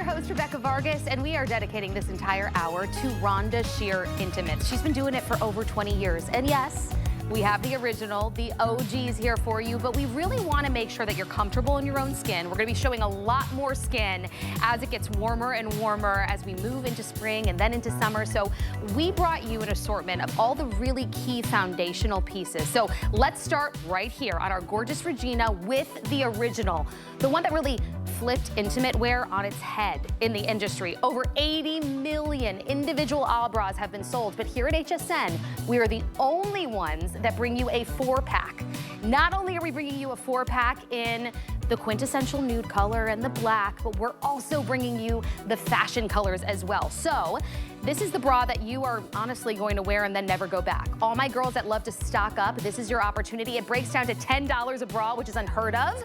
host, Rebecca Vargas, and we are dedicating this entire hour to Rhonda Shear Intimates. She's been doing it for over 20 years. And yes, we have the original, the OGs here for you, but we really want to make sure that you're comfortable in your own skin. We're going to be showing a lot more skin as it gets warmer and warmer as we move into spring and then into summer. So we brought you an assortment of all the really key foundational pieces. So let's start right here on our gorgeous Regina with the original, the one that really flipped intimate wear on its head in the industry. Over 80 million individual Ahh Bras have been sold, but here at HSN, we are the only ones that bring you a 4-pack. Not only are we bringing you a 4-pack in the quintessential nude color and the black, but we're also bringing you the fashion colors as well. So this is the bra that you are honestly going to wear and then never go back. All my girls that love to stock up, this is your opportunity. It breaks down to $10 a bra, which is unheard of.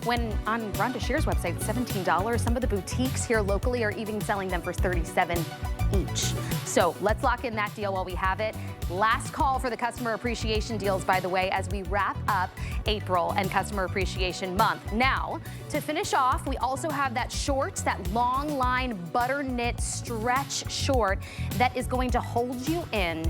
When on Rhonda Shear's website, it's $17. Some of the boutiques here locally are even selling them for $37 each. So let's lock in that deal while we have it. Last call for the customer appreciation deals, by the way, as we wrap up April and Customer Appreciation Month. Now, to finish off, we also have that short, that Longline Butterknit stretch short that is going to hold you in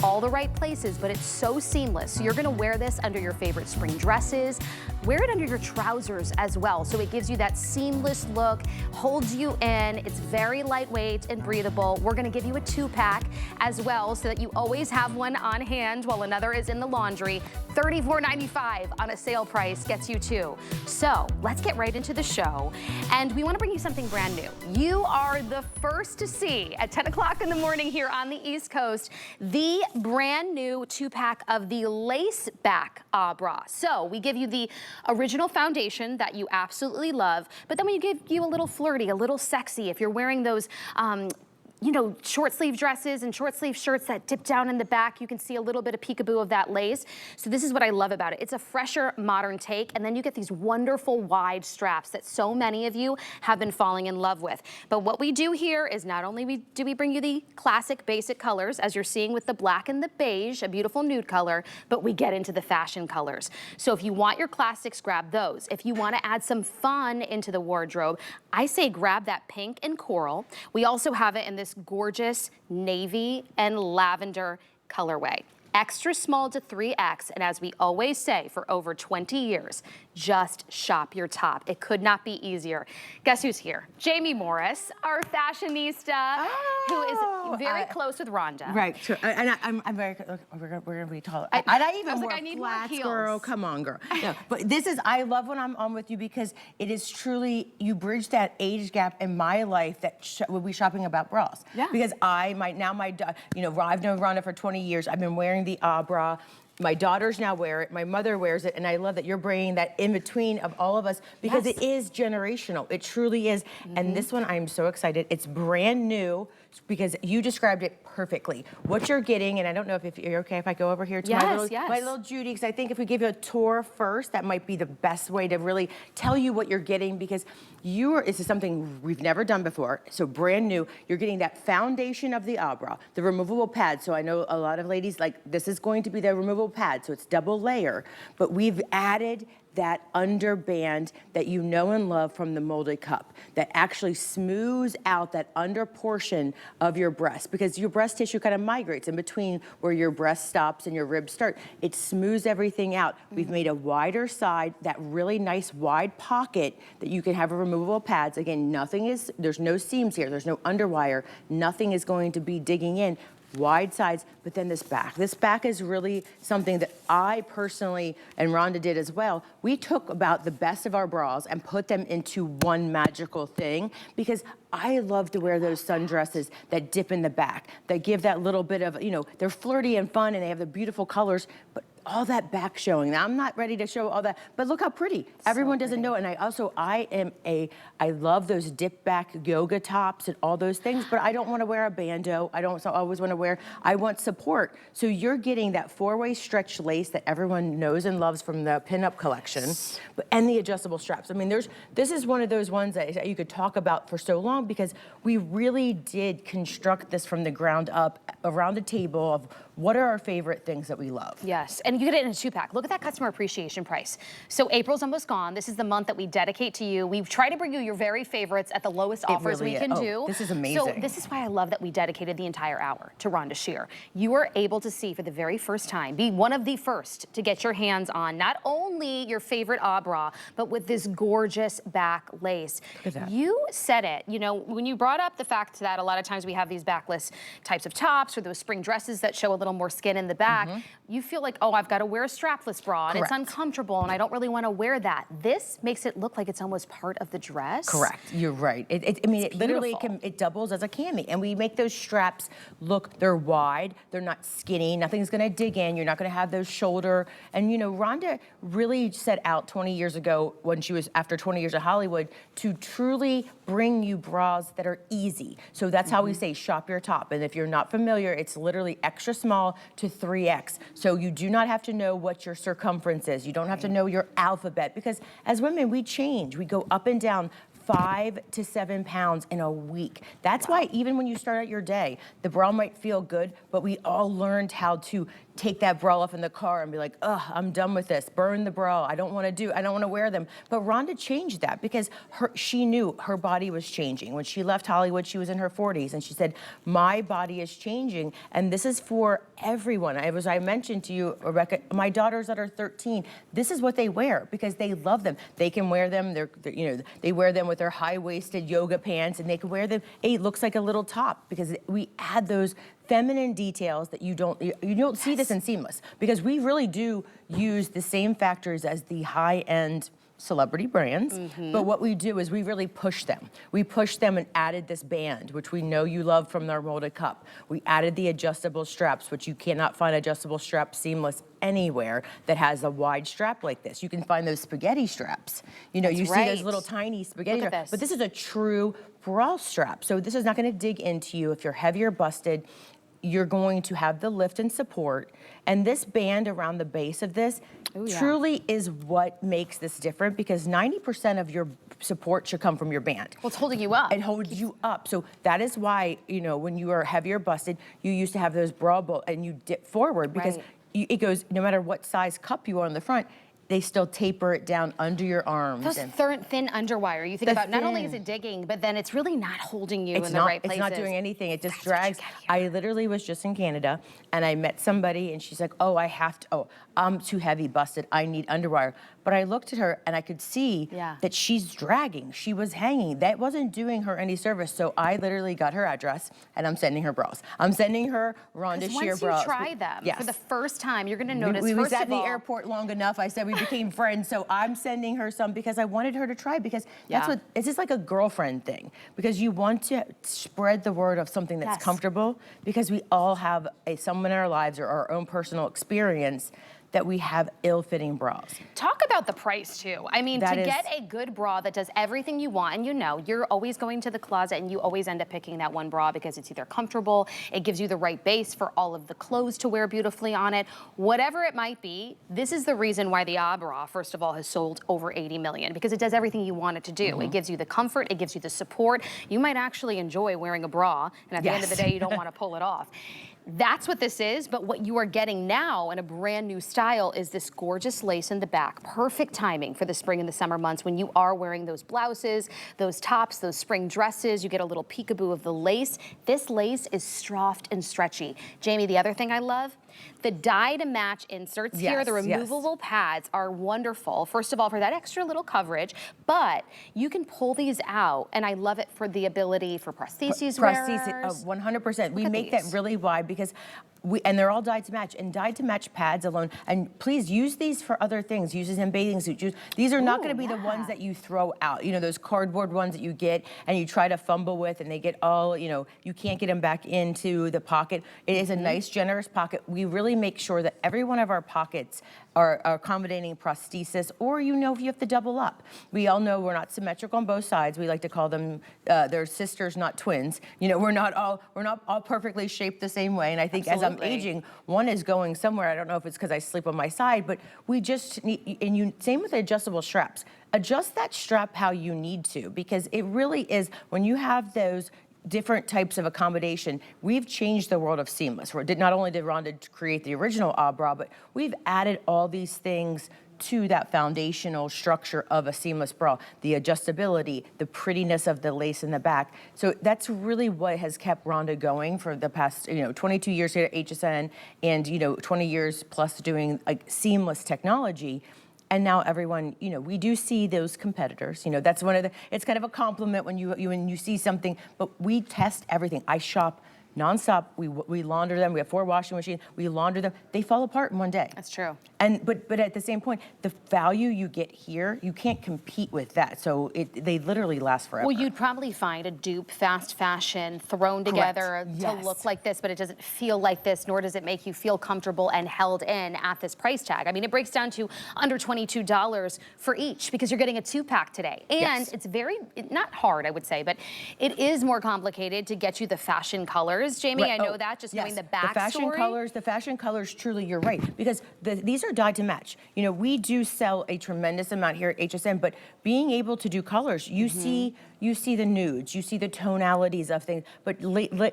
all the right places, but it's so seamless. So you're gonna wear this under your favorite spring dresses, wear it under your trousers as well. So it gives you that seamless look, holds you in, it's very lightweight and breathable. We're gonna give you a 2-pack as well so that you always have one on hand while another is in the laundry. $34.95 on a sale price gets you 2. So let's get right into the show. And we wanna bring you something brand new. You are the first to see at 10 o'clock in the morning here on the East Coast, the brand new 2-pack of the lace back Ahh Bra. So we give you the original foundation that you absolutely love, but then we give you a little flirty, a little sexy if you're wearing those you know, short sleeve dresses and short sleeve shirts that dip down in the back. You can see a little bit of peekaboo of that lace. So this is what I love about it. It's a fresher, modern take, and then you get these wonderful wide straps that so many of you have been falling in love with. But what we do here is not only do we bring you the classic basic colors, as you're seeing with the black and the beige, a beautiful nude color, but we get into the fashion colors. So if you want your classics, grab those. If you want to add some fun into the wardrobe, I say grab that pink and coral. We also have it in this gorgeous navy and lavender colorway. Extra small to 3X, and as we always say, for over 20 years, just shop your top. It could not be easier. Guess who's here? Jamie Morris, our fashionista, who is very close with Rhonda. Right, sure. And I'm very, we're gonna be taller. And I even wear flats, girl. Come on, girl. No, but this is, I love when I'm on with you because it is truly, you bridge that age gap in my life that we'll be shopping about bras. Yeah. Because you know, I've known Rhonda for 20 years. I've been wearing the Ahh Bra. My daughters now wear it, my mother wears it, and I love that you're bringing that in between of all of us because it is generational. It truly is. And this one, I'm so excited. It's brand new because you described it perfectly. What you're getting, and I don't know if you're okay if I go over here to my little Judy, because I think if we give you a tour first, that might be the best way to really tell you what you're getting because this is something we've never done before, so brand new. You're getting that foundation of the Ahh Bra, the removable pad. So I know a lot of ladies like, this is going to be the removable pad, so it's double layer, but we've added that underband that you know and love from the molded cup that actually smooths out that under portion of your breast because your breast tissue kind of migrates in between where your breast stops and your ribs start. It smooths everything out. We've made a wider side, that really nice wide pocket that you can have a removable pads. Again, there's no seams here, there's no underwire, nothing is going to be digging in. Wide sides, but then this back is really something that I personally, and Rhonda did as well, we took about the best of our bras and put them into one magical thing because I love to wear those sundresses that dip in the back, that give that little bit of, you know, they're flirty and fun and they have the beautiful colors, but all that back showing. Now, I'm not ready to show all that, but look how pretty. Everyone doesn't know. And I love those dip back yoga tops and all those things, but I don't want to wear a bandeau. I always want to wear, I want support. So you're getting that 4-way stretch lace that everyone knows and loves from the pinup collection, and the adjustable straps. I mean, this is one of those ones that you could talk about for so long because we really did construct this from the ground up around a table of what are our favorite things that we love? Yes, and you get it in a 2-pack. Look at that customer appreciation price. So April's almost gone. This is the month that we dedicate to you. We try to bring you your very favorites at the lowest offers we can do. This is amazing. So this is why I love that we dedicated the entire hour to Rhonda Shear. You are able to see for the very first time, be one of the first to get your hands on not only your favorite Ahh Bra, but with this gorgeous back lace. Look at that. You said it, you know, when you brought up the fact that a lot of times we have these backless types of tops or those spring dresses that show a little more skin in the back, you feel like, oh, I've got to wear a strapless bra and it's uncomfortable and I don't really want to wear that. This makes it look like it's almost part of the dress. Correct, you're right. I mean, it literally it doubles as a cami, and we make those straps look, they're wide, they're not skinny, nothing's gonna dig in, you're not gonna have those shoulder, and you know, Rhonda really set out 20 years ago when she was, after 20 years of Hollywood, to truly bring you bras that are easy. So that's how we say shop your top, and if you're not familiar, it's literally extra small to 3X. So you do not have to know what your circumference is, you don't have to know your alphabet, because as women, we change, we go up and down 5 to 7 pounds in a week. That's why even when you start out your day, the bra might feel good, but we all learned how to take that bra off in the car and be like, ugh, I'm done with this, burn the bra, I don't want to wear them. But Rhonda changed that because she knew her body was changing. When she left Hollywood, she was in her 40s, and she said, my body is changing, and this is for everyone. As I mentioned to you, Rebecca, my daughters that are 13, this is what they wear because they love them. They can wear them, they wear them with their high-waisted yoga pants, and they can wear them, it looks like a little top because we add those feminine details that you don't see this in seamless, because we really do use the same factors as the high-end celebrity brands, but what we do is we really push them. We pushed them and added this band, which we know you love from our molded cup. We added the adjustable straps, which you cannot find adjustable straps seamless anywhere that has a wide strap like this. You can find those spaghetti straps. You know, you see those little tiny spaghetti straps, but this is a true bra strap. So this is not gonna dig into you if you're heavy or busted. You're going to have the lift and support, and this band around the base of this truly is what makes this different, because 90% of your support should come from your band. Well, it's holding you up. It holds you up. So that is why, you know, when you are heavy or busted, you used to have those bra and you dip forward because it goes, no matter what size cup you are on the front, they still taper it down under your arms. Those thin underwire, you think about, not only is it digging, but then it's really not holding you in the right places. It's not doing anything, it just drags. I literally was just in Canada and I met somebody and she's like, oh, I'm too heavy busted, I need underwire. But I looked at her and I could see that she's dragging, she was hanging. That wasn't doing her any service. So I literally got her address and I'm sending her bras. I'm sending her Rhonda Shear bras. Once you try them for the first time, you're gonna notice, we was at the airport long enough, I said we became friends, so I'm sending her some because I wanted her to try, because that's what, it's just like a girlfriend thing, because you want to spread the word of something that's comfortable, because we all have someone in our lives or our own personal experience that we have ill-fitting bras. Talk about the price too. I mean, to get a good bra that does everything you want, and you know, you're always going to the closet and you always end up picking that one bra because it's either comfortable, it gives you the right base for all of the clothes to wear beautifully on it, whatever it might be. This is the reason why the Ahh Bra, first of all, has sold over 80 million, because it does everything you want it to do. It gives you the comfort, it gives you the support. You might actually enjoy wearing a bra, and at the end of the day, you don't want to pull it off. That's what this is, but what you are getting now in a brand new style is this gorgeous lace in the back. Perfect timing for the spring and the summer months when you are wearing those blouses, those tops, those spring dresses. You get a little peekaboo of the lace. This lace is soft and stretchy. Jamie, the other thing I love, the dye-to-match inserts here, the removable pads are wonderful. First of all, for that extra little coverage, but you can pull these out, and I love it for the ability for prostheses wearers. 100%. We make that really wide because and they're all dyed to match, and dyed to match pads alone. And please use these for other things. Use these in bathing suits. These are not going to be the ones that you throw out. You know, those cardboard ones that you get and you try to fumble with, and they get all, you know, you can't get them back into the pocket. It is a nice, generous pocket. We really make sure that every one of our pockets are accommodating prosthesis, or you know, if you have to double up. We all know we're not symmetrical on both sides. We like to call them they're sisters, not twins. You know, we're not all perfectly shaped the same way. And I think as I'm aging, one is going somewhere. I don't know if it's because I sleep on my side, but we just need, and you same with the adjustable straps. Adjust that strap how you need to, because it really is, when you have those different types of accommodation. We've changed the world of seamless. Not only did Rhonda create the original Ahh Bra, but we've added all these things to that foundational structure of a seamless bra. The adjustability, the prettiness of the lace in the back. So that's really what has kept Rhonda going for the past, 22 years here at HSN and, 20 years plus doing like seamless technology. And now everyone, we do see those competitors. That's one of the, it's kind of a compliment when you see something, but we test everything. I shop nonstop. We launder them. We have 4 washing machines. We launder them. They fall apart in one day. That's true. But at the same point, the value you get here, you can't compete with that. So they literally last forever. Well, you'd probably find a dupe fast fashion thrown together to look like this, but it doesn't feel like this, nor does it make you feel comfortable and held in at this price tag. I mean, it breaks down to under $22 for each because you're getting a 2-pack today. And it's very, not hard, I would say, but it is more complicated to get you the fashion colors. Jamie, I know that, just knowing the backstory. The fashion colors, truly, you're right, because these are dyed to match. We do sell a tremendous amount here at HSN, but being able to do colors, you see the nudes, you see the tonalities of things, but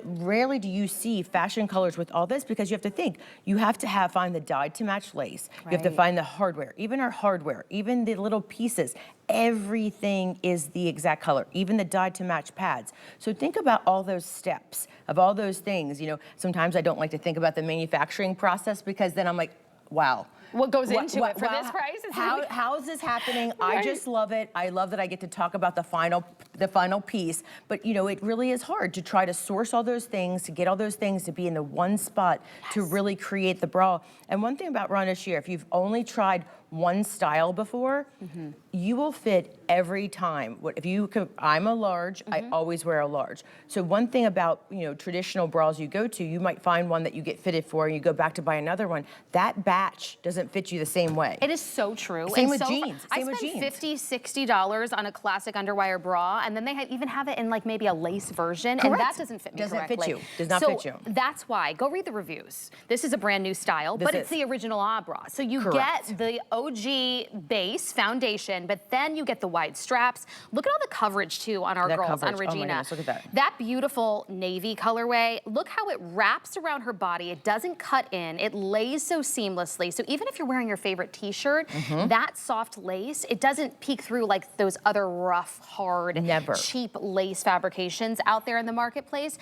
rarely do you see fashion colors with all this, because you have to think, you have to find the dyed to match lace, you have to find the hardware, even our hardware, even the little pieces, everything is the exact color, even the dyed to match pads. So think about all those steps of all those things. Sometimes I don't like to think about the manufacturing process because then I'm like, wow. What goes into it for this price? How is this happening? I just love it. I love that I get to talk about the final piece. But it really is hard to try to source all those things, to get all those things to be in the one spot to really create the bra. And one thing about Rhonda Shear, if you've only tried one style before, you will fit every time. I'm a large, I always wear a large. So one thing about, traditional bras you go to, you might find one that you get fitted for and you go back to buy another one. That batch doesn't fit you the same way. It is so true. Same with jeans. I spent $50, $60 on a classic underwire bra, and then they even have it in like maybe a lace version, and that doesn't fit me correctly. Doesn't fit you. Does not fit you. That's why. Go read the reviews. This is a brand new style, but it's the original Ahh Bra. So you get the OG base foundation, but then you get the wide straps. Look at all the coverage too on our girls, on Regina. Oh my goodness, look at that. That beautiful navy colorway. Look how it wraps around her body. It doesn't cut in. It lays so seamlessly. So even if you're wearing your favorite t-shirt, that soft lace, it doesn't peek through like those other rough, hard, cheap lace fabrications out there in the marketplace.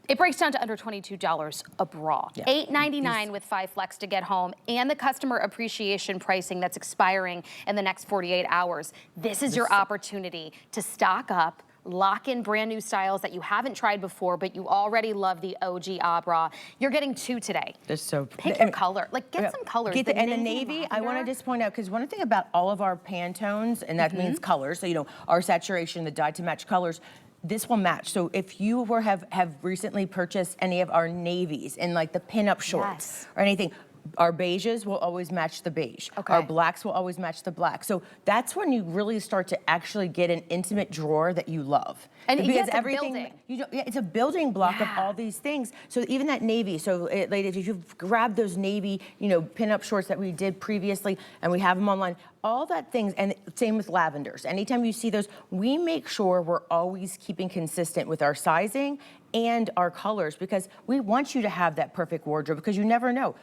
It breaks down to under $22 a bra. $8.99 with 5 flex to get home, and the customer appreciation pricing that's expiring in the next 48 hours. This is your opportunity to stock up, lock in brand new styles that you haven't tried before, but you already love the OG Ahh Bra. You're getting 2 today. They're so pick your color. Like, get some colors. And the navy, I want to just point out, because one thing about all of our Pantones, and that means colors, so our saturation, the dyed to match colors, this will match. So if you have recently purchased any of our navies in like the pinup shorts or anything, our beiges will always match the beige. Our blacks will always match the black. So that's when you really start to actually get an intimate drawer that you love. And because everything, it's a building block of all these things. So even that navy, so ladies, if you've grabbed those navy, pinup shorts that we did previously, and we have them online, all that things, and same with lavenders. Anytime you see those, we make sure we're always keeping consistent with our sizing and our colors, because we want you to have that perfect wardrobe, because you never know.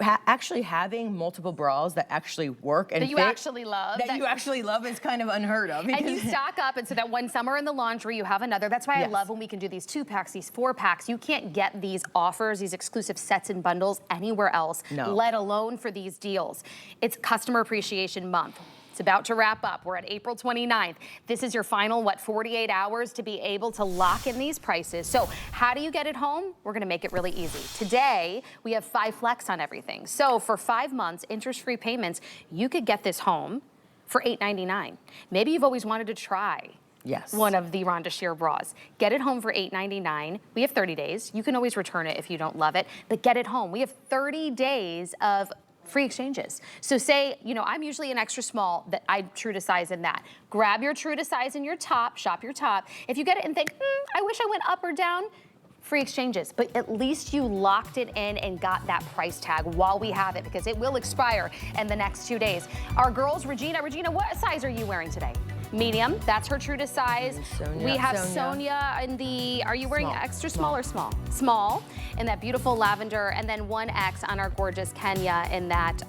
Actually having multiple bras that actually work and that you actually love is kind of unheard of. And you stock up, and so that one summer in the laundry, you have another. That's why I love when we can do these 2-packs, these 4-packs. You can't get these offers, these exclusive sets and bundles anywhere else, let alone for these deals. It's Customer Appreciation Month. It's about to wrap up. We're at April 29th. This is your final, 48 hours to be able to lock in these prices. So how do you get it home? We're gonna make it really easy. Today, we have 5 flex on everything. So for 5 months, interest-free payments, you could get this home for $8.99. Maybe you've always wanted to try one of the Rhonda Shear bras. Get it home for $8.99. We have 30 days. You can always return it if you don't love it, but get it home. We have 30 days of free exchanges. So say, I'm usually an extra small, that I'm true to size in that. Grab your true to size in your top, shop your top. If you get it and think, I wish I went up or down, free exchanges, but at least you locked it in and got that price tag while we have it, because it will expire in the next 2 days. Our girls, Regina, what size are you wearing today? medium. That's her true to size. We have Sonia in the, are you wearing small. extra small or small? Small, in that beautiful lavender, and then 1X on our gorgeous Kenya in that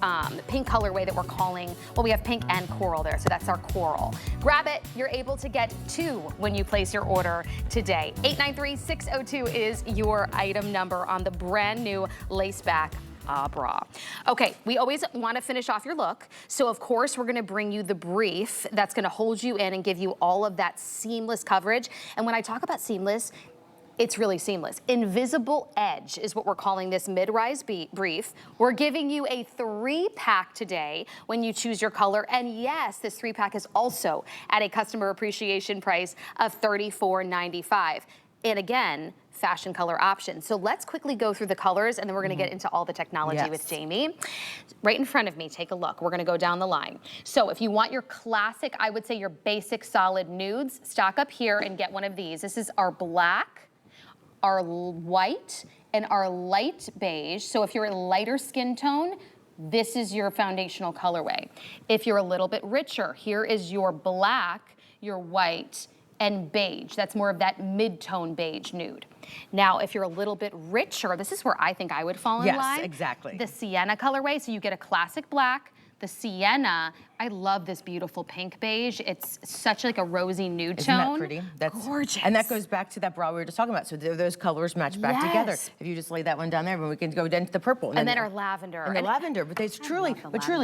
pink colorway that we're calling, well, we have pink and coral there, so that's our coral. Grab it, you're able to get 2 when you place your order today. 893-602 is your item number on the brand new lace back Ahh Bra. Okay, we always want to finish off your look, so of course we're going to bring you the brief that's going to hold you in and give you all of that seamless coverage. And when I talk about seamless, it's really seamless. Invisible Edge is what we're calling this mid-rise brief. We're giving you a 3-pack today when you choose your color. And yes, this 3-pack is also at a customer appreciation price of $34.95. And again, fashion color options. So let's quickly go through the colors, and then we're gonna get into all the technology with Jamie. Right in front of me, take a look. We're gonna go down the line. So if you want your classic, I would say your basic solid nudes, stock up here and get one of these. This is our black, our white, and our light beige. So if you're a lighter skin tone, this is your foundational colorway. If you're a little bit richer, here is your black, your white, and beige. That's more of that mid-tone beige nude. Now, if you're a little bit richer, this is where I think I would fall in line. Yes, exactly. The sienna colorway, so you get a classic black, the sienna. I love this beautiful pink beige. It's such like a rosy nude tone. Isn't that pretty? That's gorgeous. And that goes back to that bra we were just talking about. So those colors match back together. If you just lay that one down there, we can go down to the purple. And then our lavender. And the lavender, but it's truly,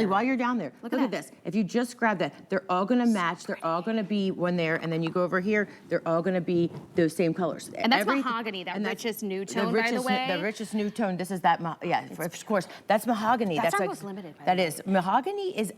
while you're down there, look at this. If you just grab that, they're all gonna match. They're all gonna be one there, and then you go over here, they're all gonna be those same colors. And that's mahogany, that richest nude tone, by the way. The richest nude tone, this is that, of course. That's mahogany. That's our like, most limited, by That the way. is.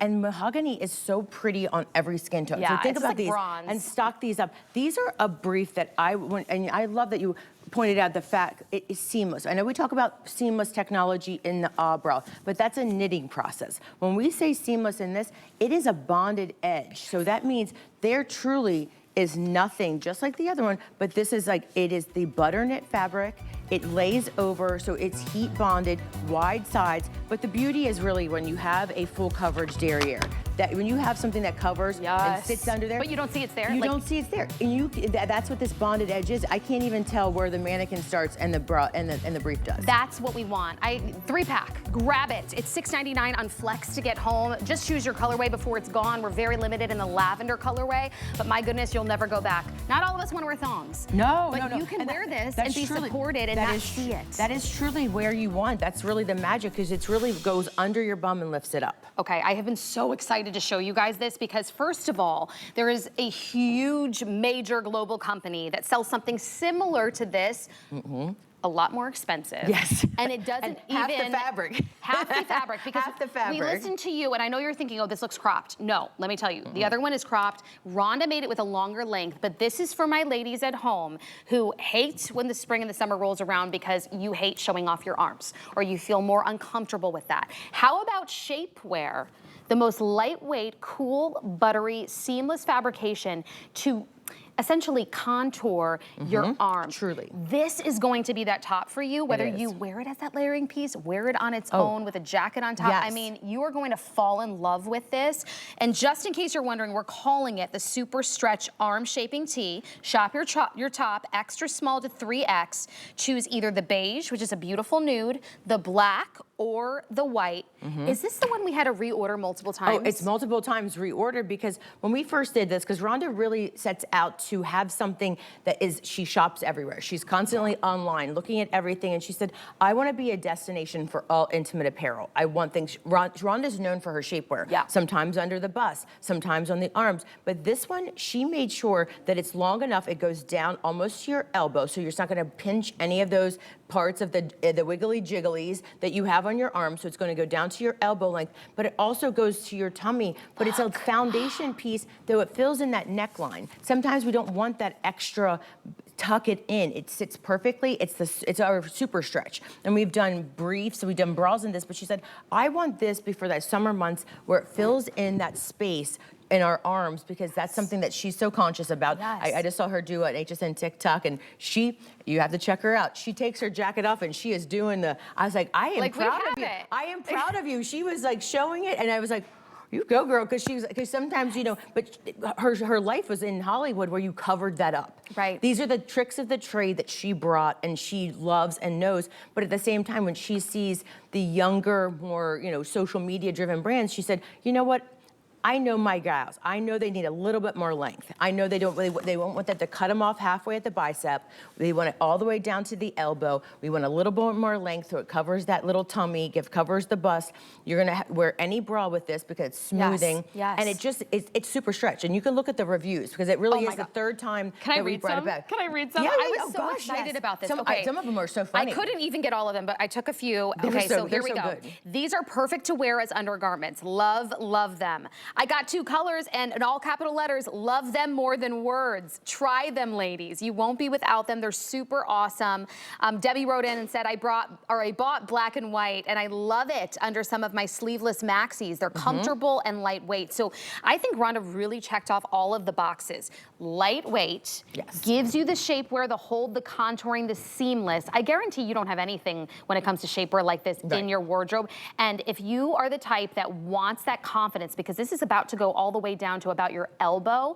Mahogany is so pretty on every skin tone. Yeah, so think it's about like these bronze. and stock these up. These are a brief that and I love that you pointed out the fact it is seamless. I know we talk about seamless technology in the Ahh Bra, but that's a knitting process. When we say seamless in this, it is a bonded edge. So that means there truly is nothing, just like the other one, but this is like, it is the Butterknit fabric. It lays over, so it's heat bonded, wide sides, but the beauty is really when you have a full coverage derriere. That when you have something that covers and sits under there. But you don't see it's there? You don't see it's there. And that's what this bonded edge is. I can't even tell where the mannequin starts and the bra and the brief does. That's what we want. 3-pack, grab it. It's $6.99 on Flex to get home. Just choose your colorway before it's gone. We're very limited in the lavender colorway, but my goodness, you'll never go back. Not all of us want to wear thongs. No, but you can wear this and be supported and not see it. That is truly where you want. That's really the magic, because it really goes under your bum and lifts it up. Okay, I have been so excited to show you guys this because first of all, there is a huge major global company that sells something similar to this. A lot more expensive. Yes. And it doesn't half the fabric. Half the fabric. Because half the fabric. we listen to you, and I know you're thinking, oh, this looks cropped. No, let me tell you. The other one is cropped. Rhonda made it with a longer length, but this is for my ladies at home who hate when the spring and the summer rolls around because you hate showing off your arms, or you feel more uncomfortable with that. How about shapewear? The most lightweight, cool, buttery, seamless fabrication to essentially contour your arms. Truly. This is going to be that top for you, whether you wear it as that layering piece, wear it on its own with a jacket on top. Yes. I mean, you are going to fall in love with this. And just in case you're wondering, we're calling it the Super Stretch Arm Shaping Tee. Shop your top, extra small to 3X. Choose either the beige, which is a beautiful nude, the black, or the white. Is this the one we had to reorder multiple times? Oh, it's multiple times reordered, because when we first did this, because Rhonda really sets out to have something that is, she shops everywhere. She's constantly online looking at everything, and she said, I want to be a destination for all intimate apparel. I want things, Rhonda's known for her shapewear. Yeah. Sometimes under the bust, sometimes on the arms, but this one, she made sure that it's long enough, it goes down almost to your elbow, so you're not going to pinch any of those parts of the wiggly jigglies that you have on your arm, so it's going to go down to your elbow length, but it also goes to your tummy. But it's a foundation piece, though it fills in that neckline. Sometimes we don't want that extra tuck it in. It sits perfectly. It's our super stretch. And we've done briefs, we've done bras in this, but she said, I want this before that summer months where it fills in that space in our arms, because that's something that she's so conscious about. Yes. I just saw her do an HSN TikTok, and you have to check her out. She takes her jacket off and she is doing I was like, I am proud of you. I am proud of you. She was like showing it, and I was like, You go, girl, because sometimes, you know, but her life was in Hollywood where you covered that up. Right. These are the tricks of the trade that she brought and she loves and knows. But at the same time, when she sees the younger, more, you know, social media driven brands, she said, you know what? I know my gals. I know they need a little bit more length. I know they won't want that to cut them off halfway at the bicep. They want it all the way down to the elbow. We want a little bit more length so it covers that little tummy, covers the bust. You're gonna wear any bra with this because it's smoothing. Yes. And it's super stretch. And you can look at the reviews because it really is the third time that we brought it back. Can I read some? Yeah, I was so excited about this. Some of them are so funny. I couldn't even get all of them, but I took a few. Okay, so here we go. Good. These are perfect to wear as undergarments. Love, love them. I got 2 colors and in all capital letters, love them more than words. Try them, ladies. You won't be without them. They're super awesome. Debbie wrote in and said, I bought black and white and I love it under some of my sleeveless maxis. They're comfortable and lightweight. So I think Rhonda really checked off all of the boxes. Lightweight, gives you the shapewear, the hold, the contouring, the seamless. I guarantee you don't have anything when it comes to shapewear like this in your wardrobe. And if you are the type that wants that confidence, because this is about to go all the way down to about your elbow,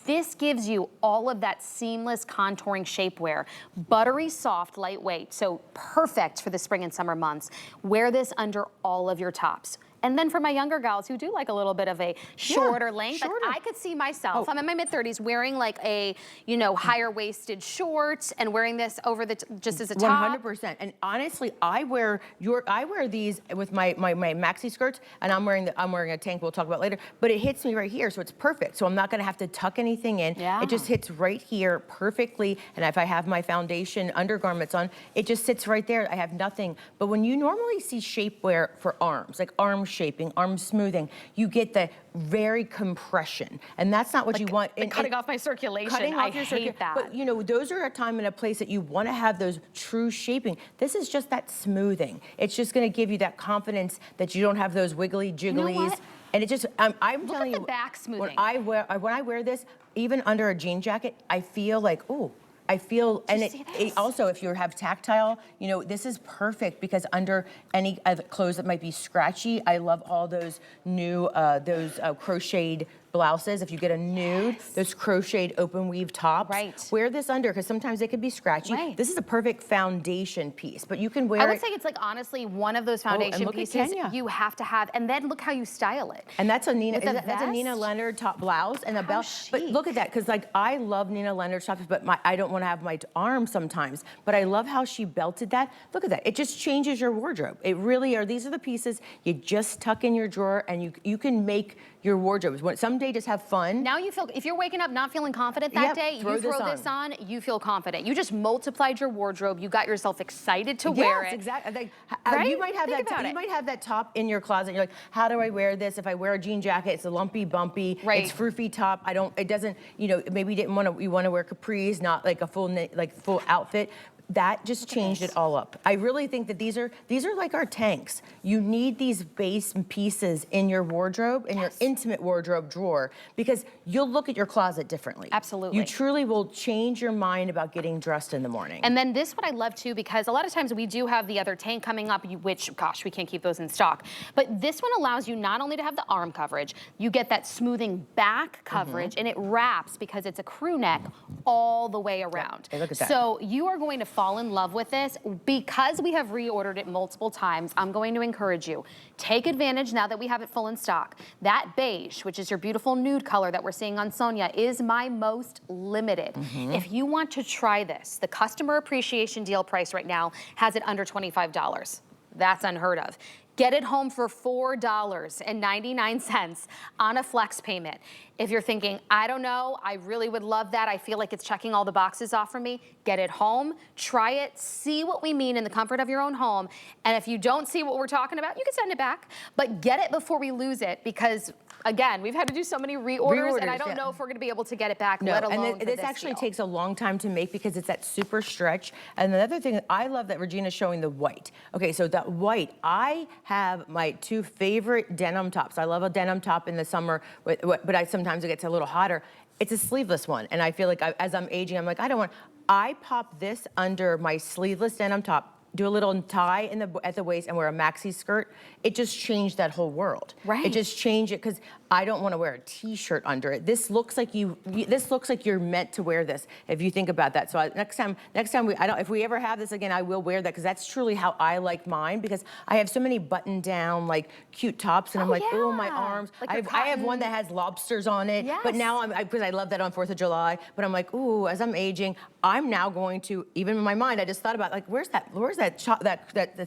this gives you all of that seamless contouring shapewear. Buttery soft, lightweight, so perfect for the spring and summer months. Wear this under all of your tops. And then for my younger gals who do like a little bit of a shorter length, like I could see myself, I'm in my mid-30s, wearing like a, you know, higher waisted short and wearing this over the, just as a top. 100%. And honestly, I wear these with my maxi skirts, and I'm wearing a tank we'll talk about later, but it hits me right here, so it's perfect. So I'm not gonna have to tuck anything in. It just hits right here perfectly. And if I have my foundation undergarments on, it just sits right there. I have nothing. But when you normally see shapewear for arms, like arm shaping, arm smoothing, you get the very compression, and that's not what you want. Like cutting off my circulation. Cutting off your hate that. But you know, those are a time and a place that you want to have those true shaping. This is just that smoothing. It's just going to give you that confidence that you don't have those wiggly jigglies. You know what? And it just, I'm telling you, the back smoothing. when I wear this, even under a jean jacket, I feel like, ooh. I feel, and it also, if you have tactile, you know, this is perfect because under any clothes that might be scratchy, I love all those new, crocheted blouses. If you get a nude, those crocheted open weave tops, wear this under because sometimes they could be scratchy. This is a perfect foundation piece, but you can wear it. I would say it's like honestly one of those foundation pieces you have to have, and then look how you style it. And that's a Nina, that's a Nina Leonard top blouse and a belt. But look at that, because like I love Nina Leonard tops, but I don't want to have my arm sometimes. But I love how she belted that. Look at that. It just changes your wardrobe. It really are. These are the pieces you just tuck in your drawer, and you can make your wardrobe. Someday just have fun. Now you feel, if you're waking up not feeling confident that day, you throw this on, you feel confident. You just multiplied your wardrobe. You got yourself excited to wear it. Yes, exactly. You might have you might have that top in your closet. You're like, how do I wear this? If I wear a jean jacket, it's a lumpy, bumpy. It's froofy top. It doesn't, you know, maybe you want to wear capris, not like a full outfit. That just changed it all up. I really think that these are like our tanks. You need these base pieces in your wardrobe, in your intimate wardrobe drawer, because you'll look at your closet differently. Absolutely. You truly will change your mind about getting dressed in the morning. And then this one I love too, because a lot of times we do have the other tank coming up, which, gosh, we can't keep those in stock. But this one allows you not only to have the arm coverage, you get that smoothing back coverage, and it wraps because it's a crew neck all the way around. Hey, look at that. So you are going to fall in love with this. Because we have reordered it multiple times, I'm going to encourage you, take advantage now that we have it full in stock. That beige, which is your beautiful nude color that we're seeing on Sonia, is my most limited. If you want to try this, the customer appreciation deal price right now has it under $25. That's unheard of. Get it home for $4.99 on a flex payment. If you're thinking, I don't know, I really would love that, I feel like it's checking all the boxes off for me, get it home, try it, see what we mean in the comfort of your own home. And if you don't see what we're talking about, you can send it back, but get it before we lose it, because again, we've had to do so many reorders and I don't know if we're gonna be able to get it back, let alone for this actually takes a long time to make because it's that super stretch. And another thing, I love that Regina's showing the white. Okay, so that white, I have my 2 favorite denim tops. I love a denim top in the summer, but sometimes it gets a little hotter. It's a sleeveless one, and I feel like as I'm aging, I'm like, I pop this under my sleeveless denim top, do a little tie at the waist and wear a maxi skirt, it just changed that whole world. Right. It just changed it because I don't want to wear a t-shirt under it. This looks like this looks like you're meant to wear this if you think about that. So next time if we ever have this again, I will wear that because that's truly how I like mine, because I have so many button down like cute tops and I'm like, oh, my arms. Like I have one that has lobsters on it, Yes. but now because I love that on 4th of July, but I'm like, ooh, as I'm aging, I'm now going to, even in my mind, I just thought about like, where's that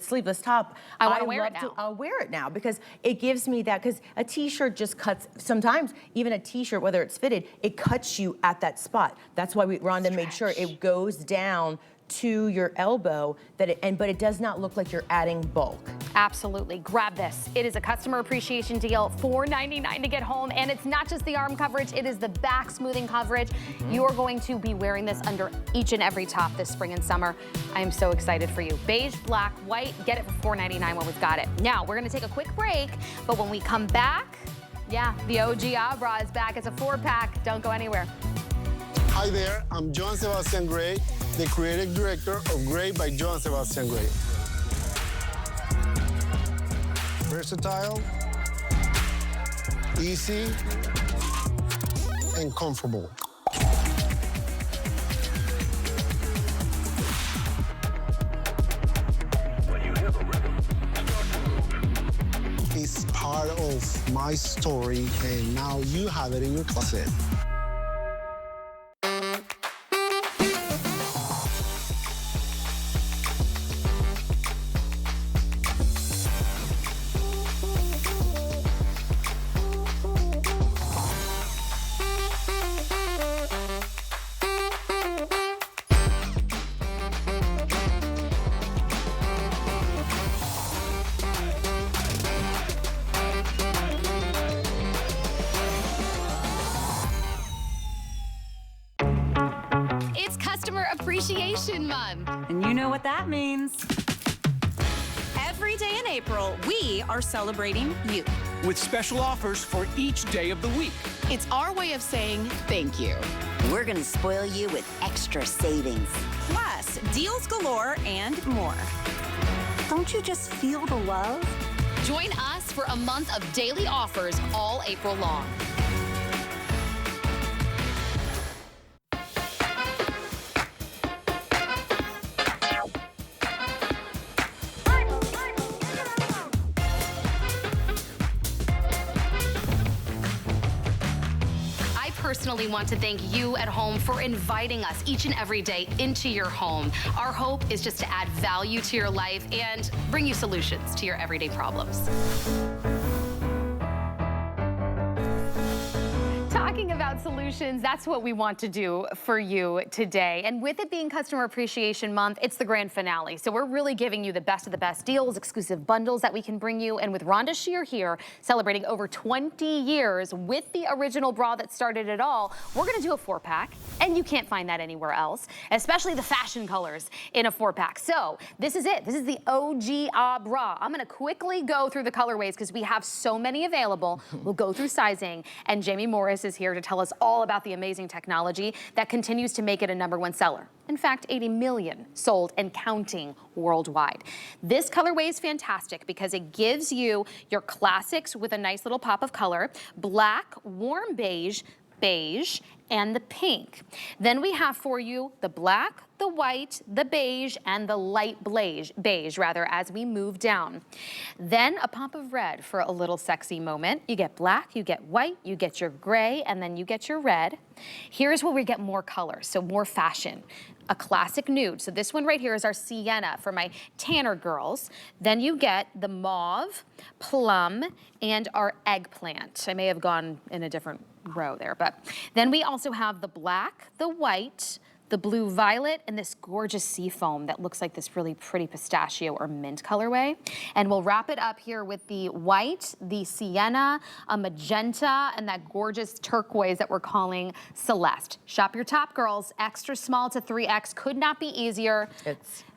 sleeveless top? I want to wear it now. I'll wear it now because it gives me that, because a t-shirt just cuts, sometimes even a t-shirt, whether it's fitted, it cuts you at that spot. That's why Rhonda made sure it goes down to your elbow, but it does not look like you're adding bulk. Absolutely. Grab this. It is a customer appreciation deal, $4.99 to get home. And it's not just the arm coverage, it is the back smoothing coverage. You are going to be wearing this under each and every top this spring and summer. I am so excited for you. Beige, black, white, get it for $4.99 when we've got it. Now, we're going to take a quick break, but when we come back, yeah, the OG Ahh Bra is back. It's a 4-pack. Don't go anywhere. Hi there, I'm Johann Sebastian Gray, the creative director of Gray by Johann Sebastian Gray. Versatile, easy, and comfortable. It's part of my story, and now you have it in your closet. Appreciation Month. And you know what that means. Every day in April, we are celebrating you. With special offers for each day of the week. It's our way of saying thank you. We're gonna spoil you with extra savings. Plus, deals galore and more. Don't you just feel the love? Join us for a month of daily offers all April long. Personally want to thank you at home for inviting us each and every day into your home. Our hope is just to add value to your life and bring you solutions to your everyday problems. Talking about solutions, that's what we want to do for you today. And with it being Customer Appreciation Month, it's the grand finale. So we're really giving you the best of the best deals, exclusive bundles that we can bring you. And with Rhonda Shear here, celebrating over 20 years with the original bra that started it all, we're gonna do a 4-pack, and you can't find that anywhere else, especially the fashion colors in a 4-pack. So this is it. This is the OG Ahh Bra. I'm gonna quickly go through the colorways because we have so many available. We'll go through sizing, and Jamie Morris is here to tell us all about the amazing technology that continues to make it a #1 seller. In fact, 80 million sold and counting worldwide. This colorway is fantastic because it gives you your classics with a nice little pop of color, black, warm beige, and the pink. Then we have for you the black, the white, the beige, and the light beige rather, as we move down. Then a pop of red for a little sexy moment. You get black, you get white, you get your gray, and then you get your red. Here's where we get more colors, so more fashion. A classic nude. So this one right here is our sienna for my tanner girls. Then you get the mauve, plum, and our eggplant. I may have gone in a different row there, but then we also have the black, the white, the blue violet, and this gorgeous sea foam that looks like this really pretty pistachio or mint colorway. And we'll wrap it up here with the white, the sienna, a magenta, and that gorgeous turquoise that we're calling Celeste. Shop your top, girls. Extra small to 3X could not be easier.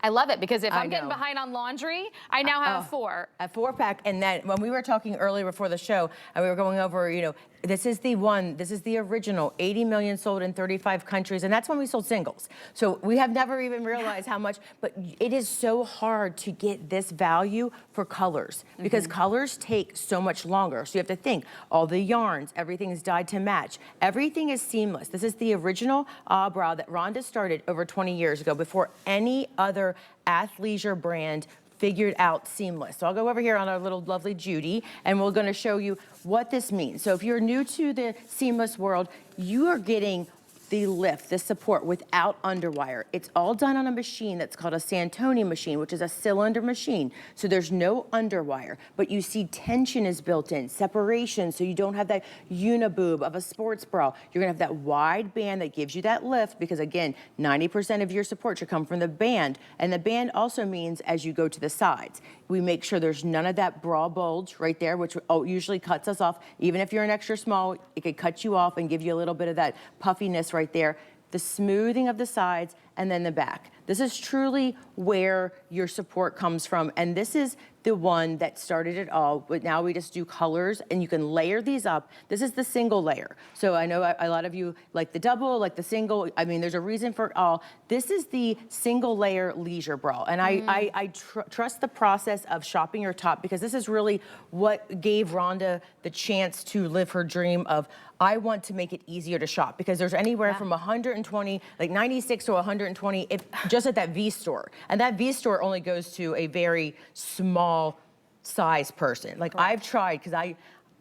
I love it because if I'm getting behind on laundry, I now have 4. A 4-pack, and then when we were talking earlier before the show, and we were going over, you know, This is the one, this is the original, 80 million sold in 35 countries, and that's when we sold singles. So we have never even realized how much, but it is so hard to get this value for colors because colors take so much longer. So you have to think, all the yarns, everything is dyed to match. Everything is seamless. This is the original Ahh Bra that Rhonda started over 20 years ago before any other athleisure brand figured out seamless. So I'll go over here on our little lovely Judy, and we're gonna show you what this means. So if you're new to the seamless world, you are getting the lift, the support without underwire. It's all done on a machine that's called a Santoni machine, which is a cylinder machine. So there's no underwire, but you see tension is built in, separation, so you don't have that uniboob of a sports bra. You're gonna have that wide band that gives you that lift because again, 90% of your support should come from the band. And the band also means as you go to the sides, we make sure there's none of that bra bulge right there, which usually cuts us off. Even if you're an extra small, it could cut you off and give you a little bit of that puffiness right there. The smoothing of the sides and then the back. This is truly where your support comes from. And this is the one that started it all, but now we just do colors and you can layer these up. This is the single layer. So I know a lot of you like the double, like the single. I mean, there's a reason for it all. This is the single layer leisure bra. And I trust the process of shopping your top because this is really what gave Rhonda the chance to live her dream of, I want to make it easier to shop because there's anywhere from 120, like 96 to 120, just at that V store. And that V store only goes to a very small size person. Like I've tried, because I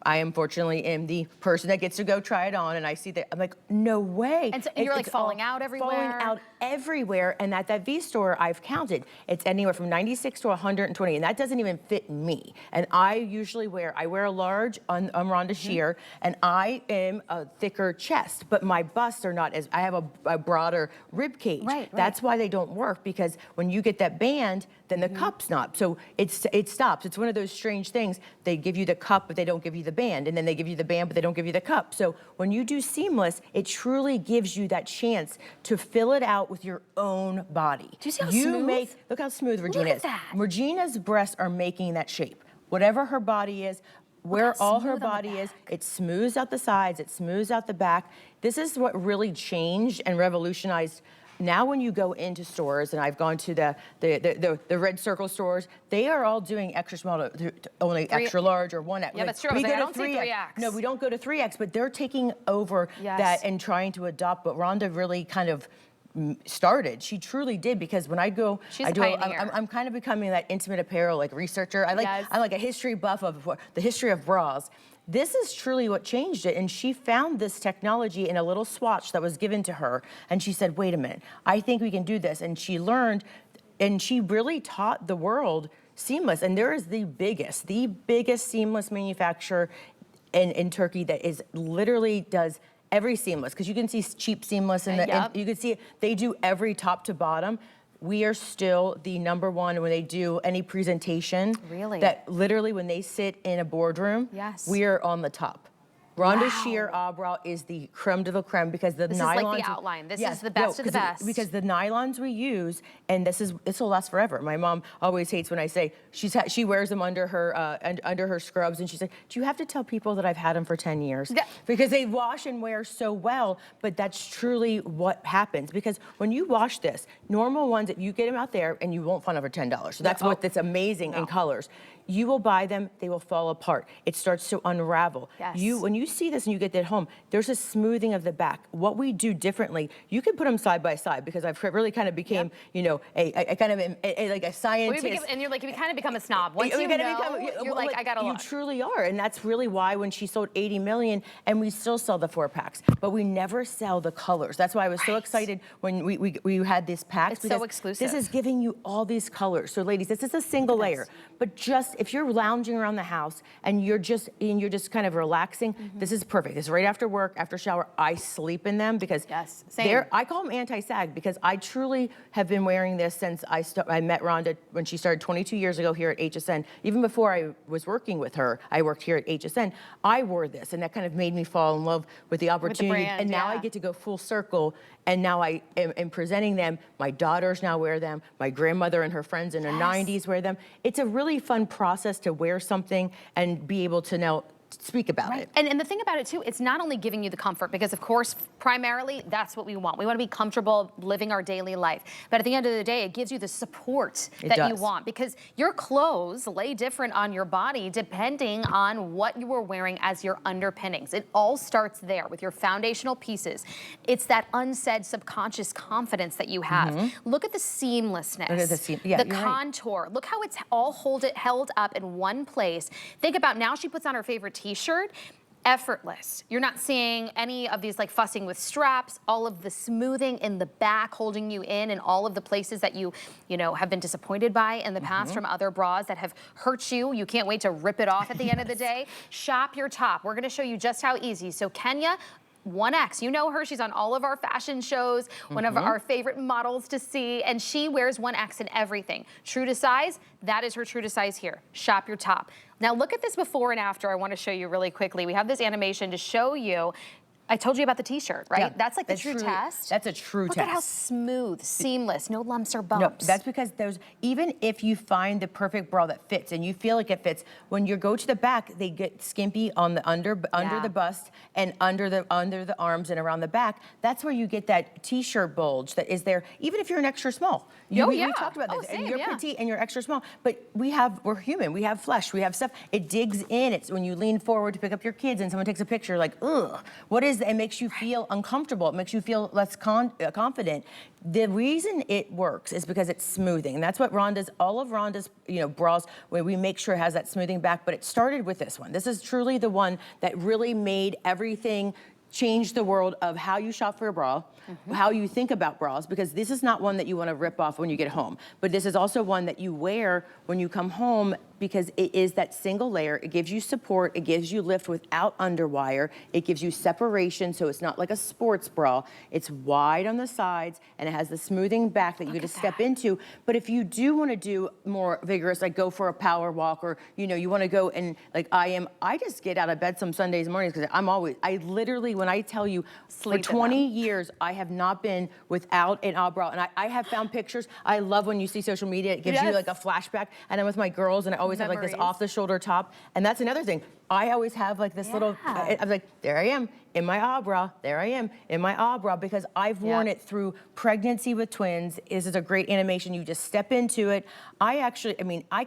unfortunately am the person that gets to go try it on, and I see that, I'm like, no way. And so you're like falling out everywhere? Falling out everywhere, and at that V store, I've counted, it's anywhere from 96 to 120, and that doesn't even fit me. And I usually I wear a large on Rhonda Shear, and I am a thicker chest, but my busts are not as, I have a broader rib cage. Right. That's why they don't work, because when you get that band, then the cup's not. So it stops. It's one of those strange things. They give you the cup, but they don't give you the band. And then they give you the band, but they don't give you the cup. So when you do seamless, it truly gives you that chance to fill it out with your own body. Do you see how smooth? Look how smooth Regina Look is. at that. Regina's breasts are making that shape. Whatever her body is, where all her smooth on the body is, back. it smooths out the sides, it smooths out the back. This is what really changed and revolutionized. Now when you go into stores, and I've gone to the red circle stores, they are all doing extra small to only extra large or 1X. Yeah, that's true. I don't see 3X. No, we don't go to 3X, but they're taking over that and trying to adopt what Rhonda really kind of started. She truly did, because when I go, I'm kind of becoming that intimate apparel like researcher. I'm like a history buff of the history of bras. This is truly what changed it, and she found this technology in a little swatch that was given to her, and she said, wait a minute, I think we can do this. And she learned, and she really taught the world seamless, and there is the biggest seamless manufacturer in Turkey that is literally does every seamless, because you can see cheap seamless and you can see it, they do every top to bottom. We are still the #1 when they do any presentation. Really? That literally when they sit in a boardroom, we are on the top. Rhonda Shear Ahh Bra is the creme de la creme, because the nylons. This is like the outline. This is the best of the best. Because the nylons we use, and this will last forever. My mom always hates when I say she wears them under her scrubs, and she said, "Do you have to tell people that I've had them for 10 years?" Because they wash and wear so well. But that's truly what happens, because when you wash this, normal ones, if you get them out there, and you won't find them for $10. So that's that's amazing in colors. You will buy them, they will fall apart. It starts to unravel. When you see this and you get that home, there's a smoothing of the back. What we do differently, you can put them side by side, because I've really kind of became, you know, a kind of like a scientist. And you're like, you kind of become a snob. Once you're like, I gotta look. You truly are, and that's really why when she sold 80 million, and we still sell the 4-packs, but we never sell the colors. That's why I was so excited when we had this pack. It's so exclusive. This is giving you all these colors. So ladies, this is a single layer, but just if you're lounging around the house and you're just kind of relaxing, this is perfect. This is right after work, after shower. I sleep in them because I call them anti-sag, because I truly have been wearing this since I met Rhonda when she started 22 years ago here at HSN. Even before I was working with her, I worked here at HSN. I wore this, and that kind of made me fall in love with the opportunity. With the brand, and now I get to go full circle, and now I am presenting them. My daughters now wear them. My grandmother and her friends in her 90s wear them. It's a really fun process to wear something and be able to now speak about it. And the thing about it too, it's not only giving you the comfort, because of course, primarily, that's what we want. We want to be comfortable living our daily life. But at the end of the day, it gives you the support that you want, because your clothes lay different on your body depending on what you are wearing as your underpinnings. It all starts there with your foundational pieces. It's that unsaid subconscious confidence that you have. Look at the seamlessness, look at the the contour. Look how it's all held up in one place. Think about now she puts on her favorite t-shirt. Effortless. You're not seeing any of these like fussing with straps, all of the smoothing in the back holding you in all of the places that you know, have been disappointed by in the past from other bras that have hurt you. You can't wait to rip it off at the end of the day. Shop your top. We're gonna show you just how easy. So Kenya, 1X, you know her, she's on all of our fashion shows, one of our favorite models to see, and she wears 1X in everything. True to size, that is her true to size here. Shop your top. Now look at this before and after. I want to show you really quickly. We have this animation to show you. I told you about the t-shirt, right? Yeah, that's like the true test. That's a true test. Look at how smooth, seamless, no lumps or bumps. No, that's because even if you find the perfect bra that fits and you feel like it fits, when you go to the back, they get skimpy on the under the bust and under the arms and around the back. That's where you get that t-shirt bulge that is there, even if you're an extra small. We talked about this. Same, and you're petite and you're extra small, but we're human. We have flesh. We have stuff. It digs in. It's when you lean forward to pick up your kids and someone takes a picture, like, ugh, what is that? It makes you feel uncomfortable. It makes you feel less confident. The reason it works is because it's smoothing, and that's what all of Rhonda's, bras, where we make sure it has that smoothing back. But it started with this one. This is truly the one that really made everything change the world of how you shop for a bra, how you think about bras, because this is not one that you want to rip off when you get home, but this is also one that you wear when you come home, because it is that single layer. It gives you support, it gives you lift without underwire, it gives you separation, so it's not like a sports bra. It's wide on the sides, and it has the smoothing back that you just step into. But if you do want to do more vigorous, like go for a power walk, or you want to go and like I just get out of bed some Sundays mornings, because I literally, when I tell you, for 20 years, I have not been without an Ahh Bra. And I have found pictures. I love when you see social media, it gives you like a flashback. And I'm with my girls, and I always have like this off the shoulder top. And that's another thing. I always have like this little, I'm like, there I am in my Ahh Bra. There I am in my Ahh Bra, because I've worn it through pregnancy with twins. This is a great animation. You just step into it. I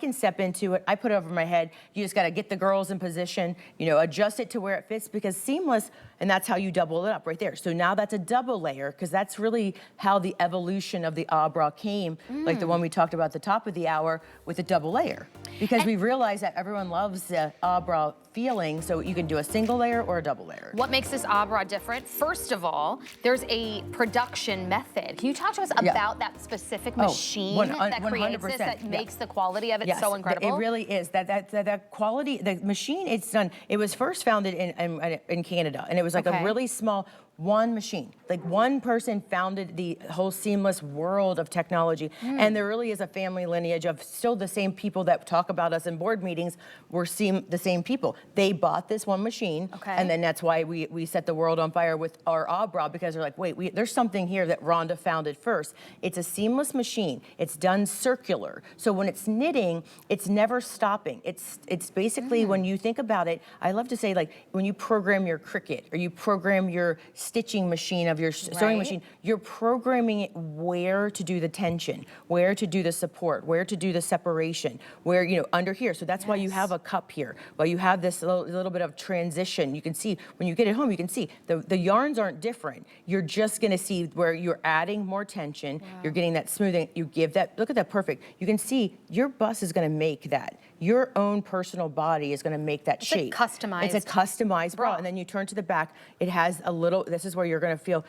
can step into it. I put it over my head. You just got to get the girls in position, adjust it to where it fits, because seamless, and that's how you double it up right there. So now that's a double layer, because that's really how the evolution of the Ahh Bra came, like the one we talked about at the top of the hour with a double layer. Because we realized that everyone loves the Ahh Bra feeling, so you can do a single layer or a double layer. What makes this Ahh Bra different? First of all, there's a production method. Can you talk to us about that specific machine that creates this, that makes the quality of it so incredible? It really is. That quality, the machine it's done, it was first founded in Canada, and it was like a really small one machine. Like one person founded the whole seamless world of technology. And there really is a family lineage of still the same people that talk about us in board meetings were the same people. They bought this one machine, and then that's why we set the world on fire with our Ahh Bra, because they're like, wait, there's something here that Rhonda founded first. It's a seamless machine. It's done circular. So when it's knitting, it's never stopping. It's basically, when you think about it, I love to say, like when you program your Cricut or you program your stitching machine of your sewing machine, you're programming it where to do the tension, where to do the support, where to do the separation, where, under here. So that's why you have a cup here, why you have this little bit of transition. You can see, when you get it home, you can see the yarns aren't different. You're just gonna see where you're adding more tension, you're getting that smoothing, you give that, look at that, perfect. You can see your bust is gonna make that. Your own personal body is gonna make that shape. It's a customized. It's a customized bra. And then you turn to the back, it has a little, this is where you're gonna feel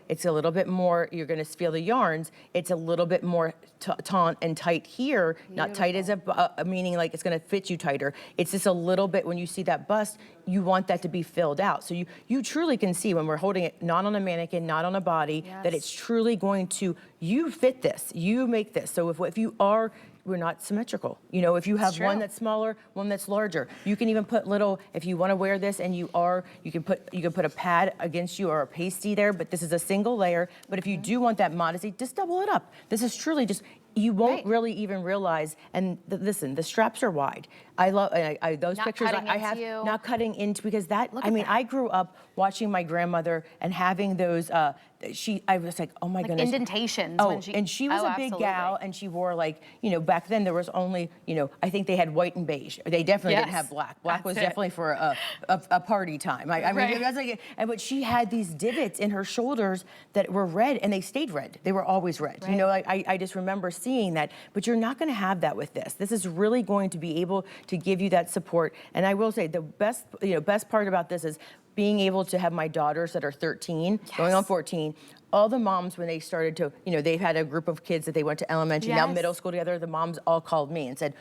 it's a little bit more, you're gonna feel the yarns, it's a little bit more taut and tight here. Not tight as meaning like it's gonna fit you tighter. It's just a little bit, when you see that bust, you want that to be filled out. So you truly can see when we're holding it, not on a mannequin, not on a body, that it's truly going to, you fit this, you make this. So if you are, we're not symmetrical. If you have one that's smaller, one that's larger, you can even put little, if you want to wear this and you can put a pad against you or a pasty there, but this is a single layer. But if you do want that modesty, just double it up. This is truly just, you won't really even realize, and listen, the straps are wide. I love those Not pictures. cutting I have into you. not cutting into, because that. Look I at mean, that. I grew up watching my grandmother and having those. I was like, oh my Like goodness. indentations Oh, when she. and she was Oh, a big absolutely. gal, and she wore, like, back then there was only, I think they had white and beige. They definitely didn't Yes. have black. Black That's was it. definitely for a party time. I mean, Right. that's like, but she had these divots in her shoulders that were red, and they stayed red. They were always red. Right. I just remember seeing that. But you're not going to have that with this. This is really going to be able to give you that support. And I will say the best part about this is being able to have my daughters that are 13, going on 14. All the moms, when they started to, they've had a group of kids that they went to elementary, now Yes. middle school together. The moms all called me and said,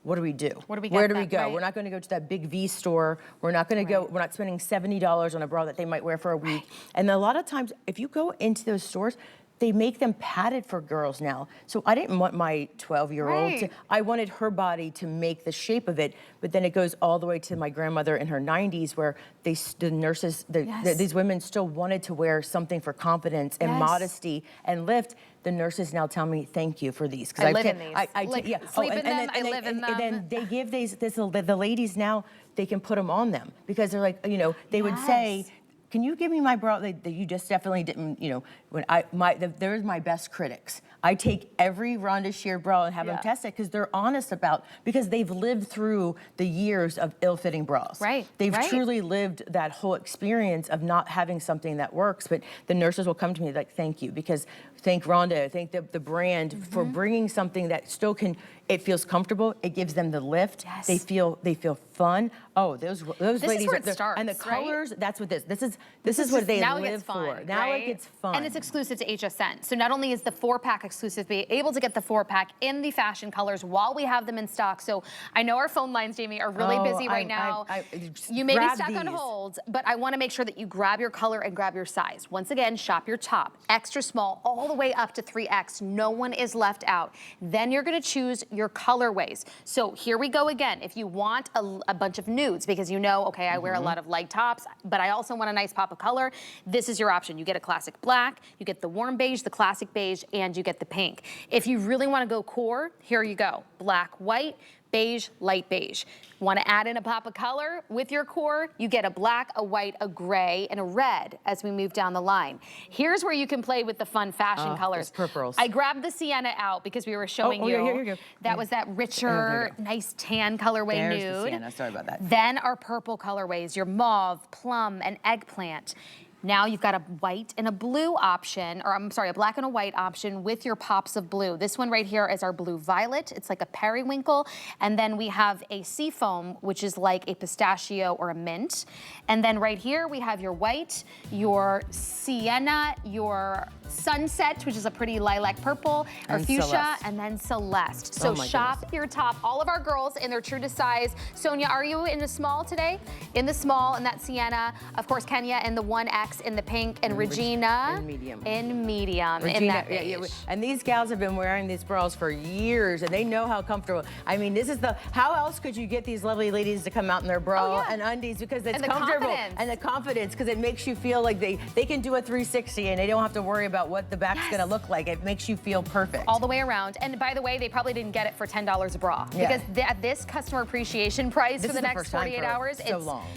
what do we do? Where do we Where get do we that? go? Right. We're not going to go to that big V store. We're not going to go. We're not spending $70 on a bra that they might wear for a week. And a lot of times, if you go into those stores, they make them padded for girls now. So I didn't want my 12-year-old to, Right. I wanted her body to make the shape of it, but then it goes all the way to my grandmother in her 90s, where the nurses, Yes. these women still wanted to wear something for confidence and Yes. modesty and lift. The nurses now tell me, thank you for these. I live in these. Sleep in them, then, I live in them. And then they give the ladies now, they can put them on them, because they're like, they would say, can you give me my bra? You just definitely didn't, when there's my best critics. I take every Rhonda Shear bra and have them test it, because they're honest because they've lived through the years of ill-fitting bras. Right, They've right. truly lived that whole experience of not having something that works. But the nurses will come to me like, thank you, because thank Rhonda, thank the brand for bringing something that still it feels comfortable. It gives them the lift. Yes. They feel fun. Oh, those This ladies is where are it starts, and the right? colors. That's what this is what they now it live gets fun, for. Now right? it gets fun. And it's exclusive to HSN. So not only is the 4-pack exclusive, be able to get the 4-pack in the fashion colors while we have them in stock. So I know our phone lines, Jamie, are really busy right now. You may be grab stuck on these. hold, but I want to make sure that you grab your color and grab your size. Once again, shop your top, extra small, all the way up to 3X. No one is left out. Then you're going to choose your colorways. So here we go again. If you want a bunch of nudes, because okay, I wear a lot of light tops, but I also want a nice pop of color, this is your option. You get a classic black, you get the warm beige, the classic beige, and you get the pink. If you really want to go core, here you go. Black, white, beige, light beige. Want to add in a pop of color with your core? You get a black, a white, a gray, and a red as we move down the line. Here's where you can play with the fun fashion colors. those purples. I grabbed the sienna out because we were showing you. Yeah, here you go. That was that richer, nice tan colorway There's nude. the sienna. Sorry about that. Then our purple colorways, your mauve, plum, and eggplant. Now you've got a white and a blue option, or I'm sorry, a black and a white option with your pops of blue. This one right here is our blue violet. It's like a periwinkle. And then we have a seafoam, which is like a pistachio or a mint. And then right here we have your white, your sienna, your sunset, which is a pretty lilac purple, or And fuchsia, Celeste. and then Celeste. So my shop your top. All of our girls in their true to size. Sonia, are you in the small today? In the small, and that sienna. Of course, Kenya in the 1X in the pink, and Regina in medium. in medium. In Regina, that beige. and these gals have been wearing these bras for years, and they know how comfortable. I mean, how else could you get these lovely ladies to come out in their bra and undies, because it's And the comfortable confidence. and the confidence, because it makes you feel like they can do a 360 and they don't have to worry about what the back's gonna look like. It makes you feel perfect. All the way around. And by the way, they probably didn't get it for $10 a bra, Yeah. because at this customer appreciation price This for the is the next first time 48 for hours, so it's long.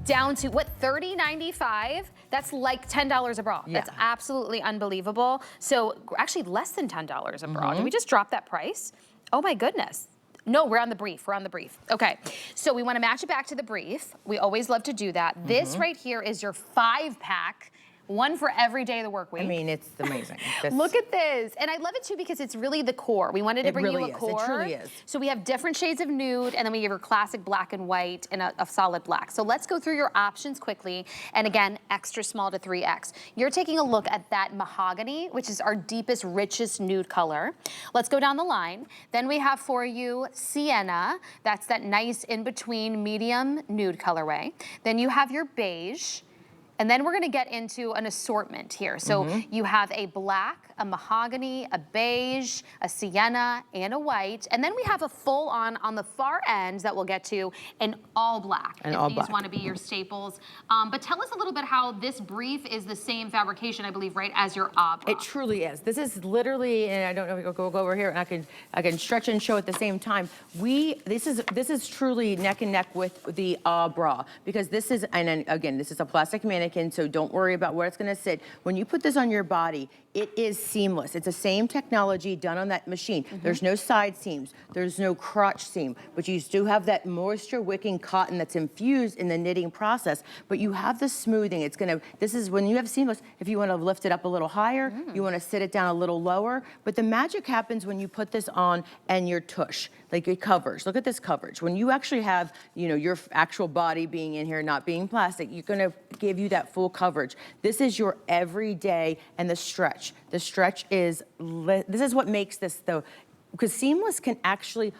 down to what, $30.95? That's like $10 a bra. Yeah. That's absolutely unbelievable. So actually less than $10 a bra. Mm-hmm. Did we just drop that price? Oh my goodness. No, we're on the brief. We're on the brief. Okay, so we want to match it back to the brief. We always love to do that. This right here is your 5-pack. One for every day of the work week. I mean, it's amazing. Look at this. And I love it too because it's really the core. We wanted to It bring really you a is. It core. truly is. So we have different shades of nude, and then we give her classic black and white and a solid black. So let's go through your options quickly. And again, extra small to 3X. You're taking a look at that mahogany, which is our deepest, richest nude color. Let's go down the line. Then we have for you sienna. That's that nice in-between medium nude colorway. Then you have your beige. And then we're gonna get into an assortment here. So you have a black, a mahogany, a beige, a sienna, and a white. And then we have a full on the far end that we'll get to, an all black. An if all these black. want to be your staples. But tell us a little bit how this brief is the same fabrication, I believe, right, as your Ahh Bra. It truly is. This is literally, and I don't know if we'll go over here, and I can stretch and show at the same time. This is truly neck and neck with the Ahh Bra, because this is, and then again, this is a plastic mannequin, so don't worry about where it's going to sit. When you put this on your body, it is seamless. It's the same technology done on that machine. There's no side seams. There's no crotch seam, but you do have that moisture wicking cotton that's infused in the knitting process, but you have the smoothing. It's gonna, this is when you have seamless, if you wanna lift it up a little higher, you wanna sit it down a little lower, but the magic happens when you put this on and your tush, like it covers. Look at this coverage. When you actually have, your actual body being in here, not being plastic, you're gonna give you that full coverage. This is your everyday, and the stretch. The stretch is, this is what makes this though, because seamless can actually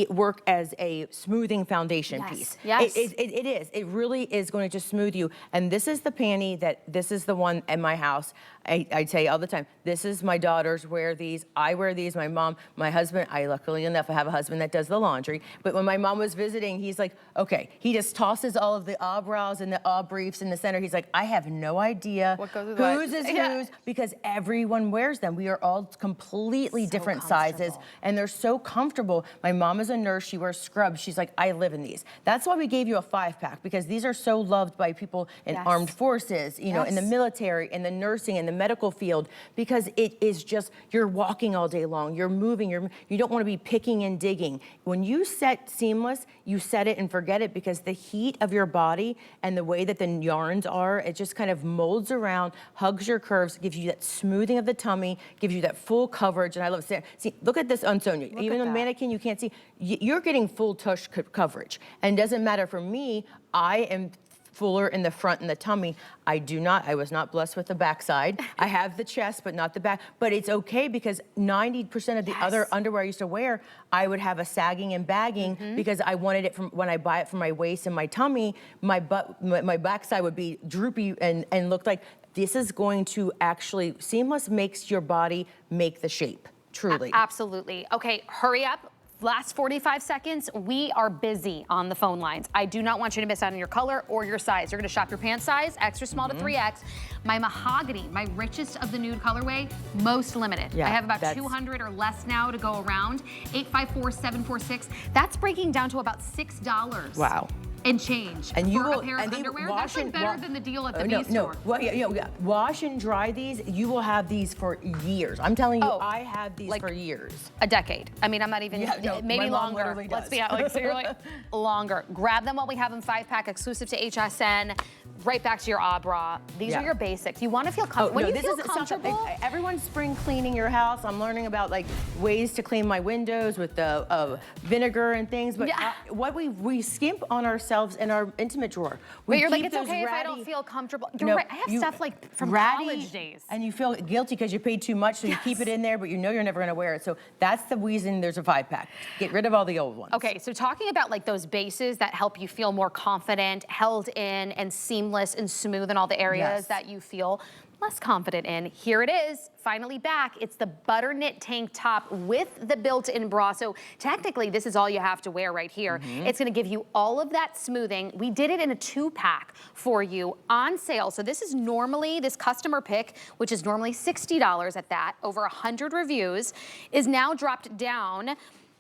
work as a smoothing foundation piece. Yes. It is. It really is going to just smooth you. And this is the panty this is the one at my house. I say all the time, this is my daughters wear these. I wear these. My mom, my husband, luckily enough, I have a husband that does the laundry. But when my mom was visiting, he's like, okay, he just tosses all of the Ahh Bras and the Ahh briefs in the center. He's like, I have no idea what goes with whose what. is whose, because everyone wears them. We are all completely different sizes, and they're so comfortable. My mom is a nurse. She wears scrubs. She's like, I live in these. That's why we gave you a 5-pack, because these are so loved by people in armed forces, in the military, in the nursing, in the medical field, because it is just, you're walking all day long, you're moving, you don't want to be picking and digging. When you set seamless, you set it and forget it, because the heat of your body and the way that the yarns are, it just kind of molds around, hugs your curves, gives you that smoothing of the tummy, gives you that full coverage, and I love it. See, look at this on Sonia. Even the mannequin, you can't see. You're getting full tush coverage, and it doesn't matter for me. I am fuller in the front and the tummy. I was not blessed with the backside. I have the chest, but not the back. But it's okay, because 90% of the other underwear I used to wear, I would have a sagging and bagging, because I wanted it from, when I buy it from my waist and my tummy, my backside would be droopy and look like. This is going to actually, seamless makes your body make the shape, truly. Absolutely. Okay, hurry up. Last 45 seconds, we are busy on the phone lines. I do not want you to miss out on your color or your size. You're gonna shop your pant size, extra small to 3X. My mahogany, my richest of the nude colorway, most limited. Yeah, I have about 200 or less now to go around. 854-746. That's breaking down to about $6. Wow. And change and you for will, a pair of underwear. Wash That's like better than the deal at the B store. No, well, yeah. Wash and dry these. You will have these for years. I'm telling you, I have these for years. A decade. I mean, I'm not even, maybe longer. Let's be honest, seriously, longer. Grab them while we have them 5-pack, exclusive to HSN. Right back to your Ahh Bra. These are your basics. You want to feel comfortable. When you feel comfortable, everyone's spring cleaning your house. I'm learning about like ways to clean my windows with the vinegar and things. But what we skimp on ourselves in our intimate drawer. But you're like, it's okay if I don't feel comfortable. You're right. I have stuff like from college days. And you feel guilty because you paid too much, so you keep it in there, but you know you're never going to wear it. So that's the reason there's a 5-pack. Get rid of all the old ones. Okay, so talking about like those bases that help you feel more confident, held in, and seamless and smooth in all the areas that you feel less confident in. Here it is, finally back. It's the Butterknit tank top with the built-in bra. So technically, this is all you have to wear right here. It's gonna give you all of that smoothing. We did it in a 2-pack for you on sale. So this is normally, this customer pick, which is normally $60 at that, over 100 reviews, is now dropped down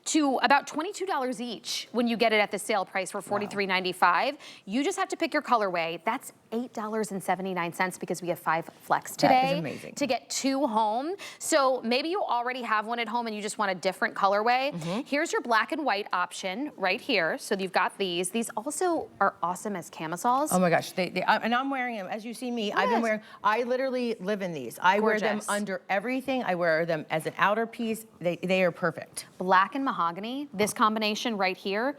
to about $22 each when you get it at the sale price for $43.95. You just have to pick your colorway. That's $8.79 because we have 5 flex today. That is amazing. To get 2 home. So maybe you already have one at home and you just want a different colorway. Here's your black and white option right here. So you've got these. These also are awesome as camisoles. Oh my gosh, and I'm wearing them. As you see me, I've been wearing, I literally live in these. I wear them under everything. I wear them as an outer piece. They are perfect. Black and mahogany, this combination right here,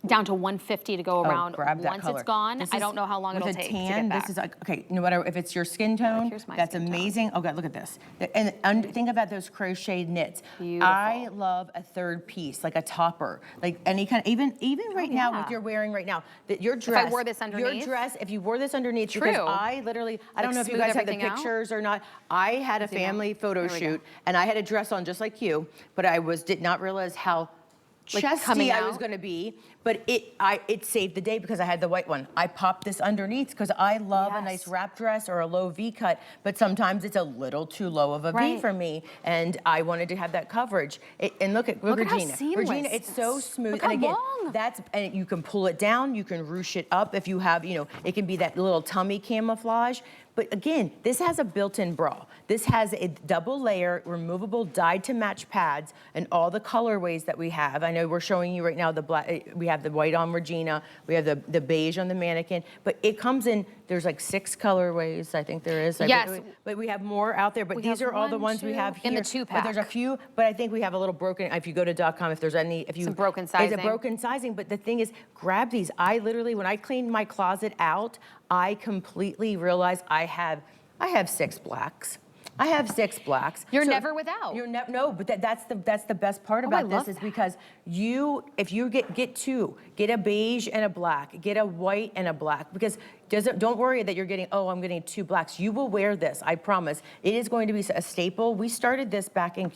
down to $150 to go around. Grab that Once color. it's gone, This I is- don't know how long it'll with a take tan, to get back. This is like, okay, no matter if it's your skin tone, here's my that's skin tone. amazing. Oh God, look at this. And think about those crocheted knits. Beautiful. I love a third piece, like a topper, like any kind of, even right now, what you're wearing right now, that your dress. wore this underneath? Your dress, if you wore this underneath, because True. I literally, I don't Like know if you smooth guys have the everything out? pictures or not. I had a Zoom out. family photo There we go. shoot, and I had a dress on just like you, but I did not realize how Like chesty coming I was out? going to be, but it saved the day because I had the white one. I popped this underneath because I love a nice wrap dress or a low V cut, but sometimes it's a little too low of a V Right. for me, and I wanted to have that coverage. And look at how Regina. seamless. Regina, it's so smooth. Look how and again, long. and you can pull it down, you can ruche it up if you have, it can be that little tummy camouflage. But again, this has a built-in bra. This has a double layer, removable dyed to match pads, and all the colorways that we have. I know we're showing you right now the black, we have the white on Regina, we have the beige on the mannequin, but it comes in, there's like 6 colorways, I think there is. Yes. But we have more out there, but We these have are all the one, ones we two, have here. in the 2-pack. But there's a few, but I think we have a little broken, if you go to .com, if there's any, if you. Some broken It's sizing. a broken sizing, but the thing is, grab these. I literally, when I cleaned my closet out, I completely realized I have 6 blacks. I have 6 blacks. You're So never without. You're no, but that's the best part I about love this is that. because if you get 2, get a beige and a black, get a white and a black, because don't worry that you're getting, I'm getting 2 blacks. You will wear this, I promise. It is going to be a staple. We started this back in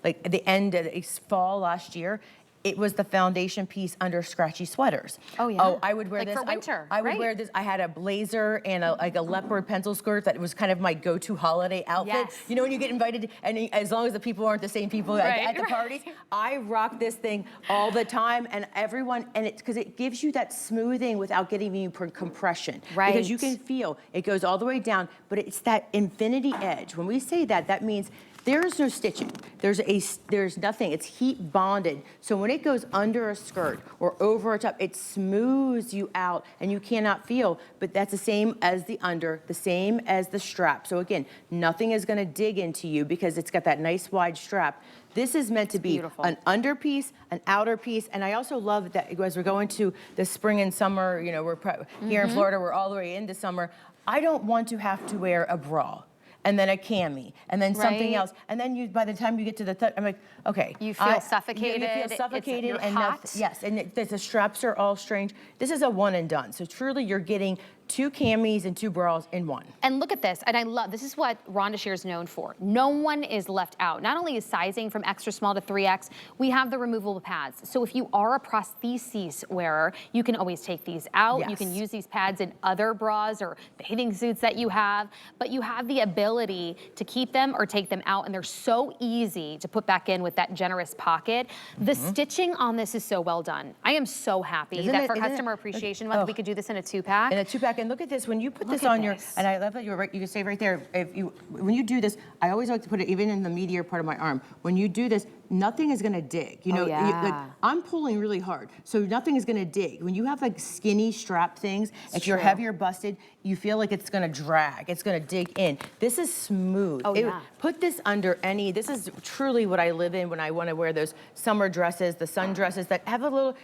at the end of the fall last year. It was the foundation piece under scratchy sweaters. Oh, yeah. Oh, I would wear Like this. for winter, I would right. wear this. I had a blazer and like a leopard pencil skirt that was kind of my go-to holiday outfit. Yes. You know when you get invited, and as long as the people aren't the same people at the parties, I rock this thing all the time, and everyone, and it's because it gives you that smoothing without getting you compression. Right. Because you can feel it goes all the way down, but it's that infinity edge. When we say that, that means there's no stitching. There's nothing. It's heat bonded. So when it goes under a skirt or over a top, it smooths you out and you cannot feel. But that's the same as the under, the same as the strap. So again, nothing is going to dig into you because it's got that nice wide strap. This is meant to be beautiful. an under piece, an outer piece, and I also love that as we're going to the spring and summer, we're here in Florida, we're all the way into summer. I don't want to have to wear a bra and then a cami, and then something Right. else. And then by the time you get to the, I'm like, okay. You feel suffocated. You feel It's- suffocated you're and hot. yes, and the straps are all strange. This is a one and done. So truly you're getting 2 camis and 2 bras in one. And look at this, and I love, this is what Rhonda Shear is known for. No one is left out. Not only is sizing from extra small to 3X, we have the removable pads. So if you are a prosthesis wearer, you can always take these out. You Yes. can use these pads in other bras or bathing suits that you have, but you have the ability to keep them or take them out, and they're so easy to put back in with that generous pocket. The stitching on this is so well done. I am so happy Isn't that it- for isn't it- Customer Appreciation Month, oh. we could do this in a 2-pack. And a 2-pack, and look at this, when you put this Look at on your, this. and I love that you're right, you can say right there, when you do this, I always like to put it even in the meatier part of my arm. When you do this, nothing is gonna dig. Yeah. I'm pulling really hard, so nothing is gonna dig. When you have like skinny strap things, if you're true. heavier busted, you feel like it's gonna drag, it's gonna dig in. This is smooth. Oh, yeah. Put this under this is truly what I live in when I wanna wear those summer dresses, the sundresses that have a little,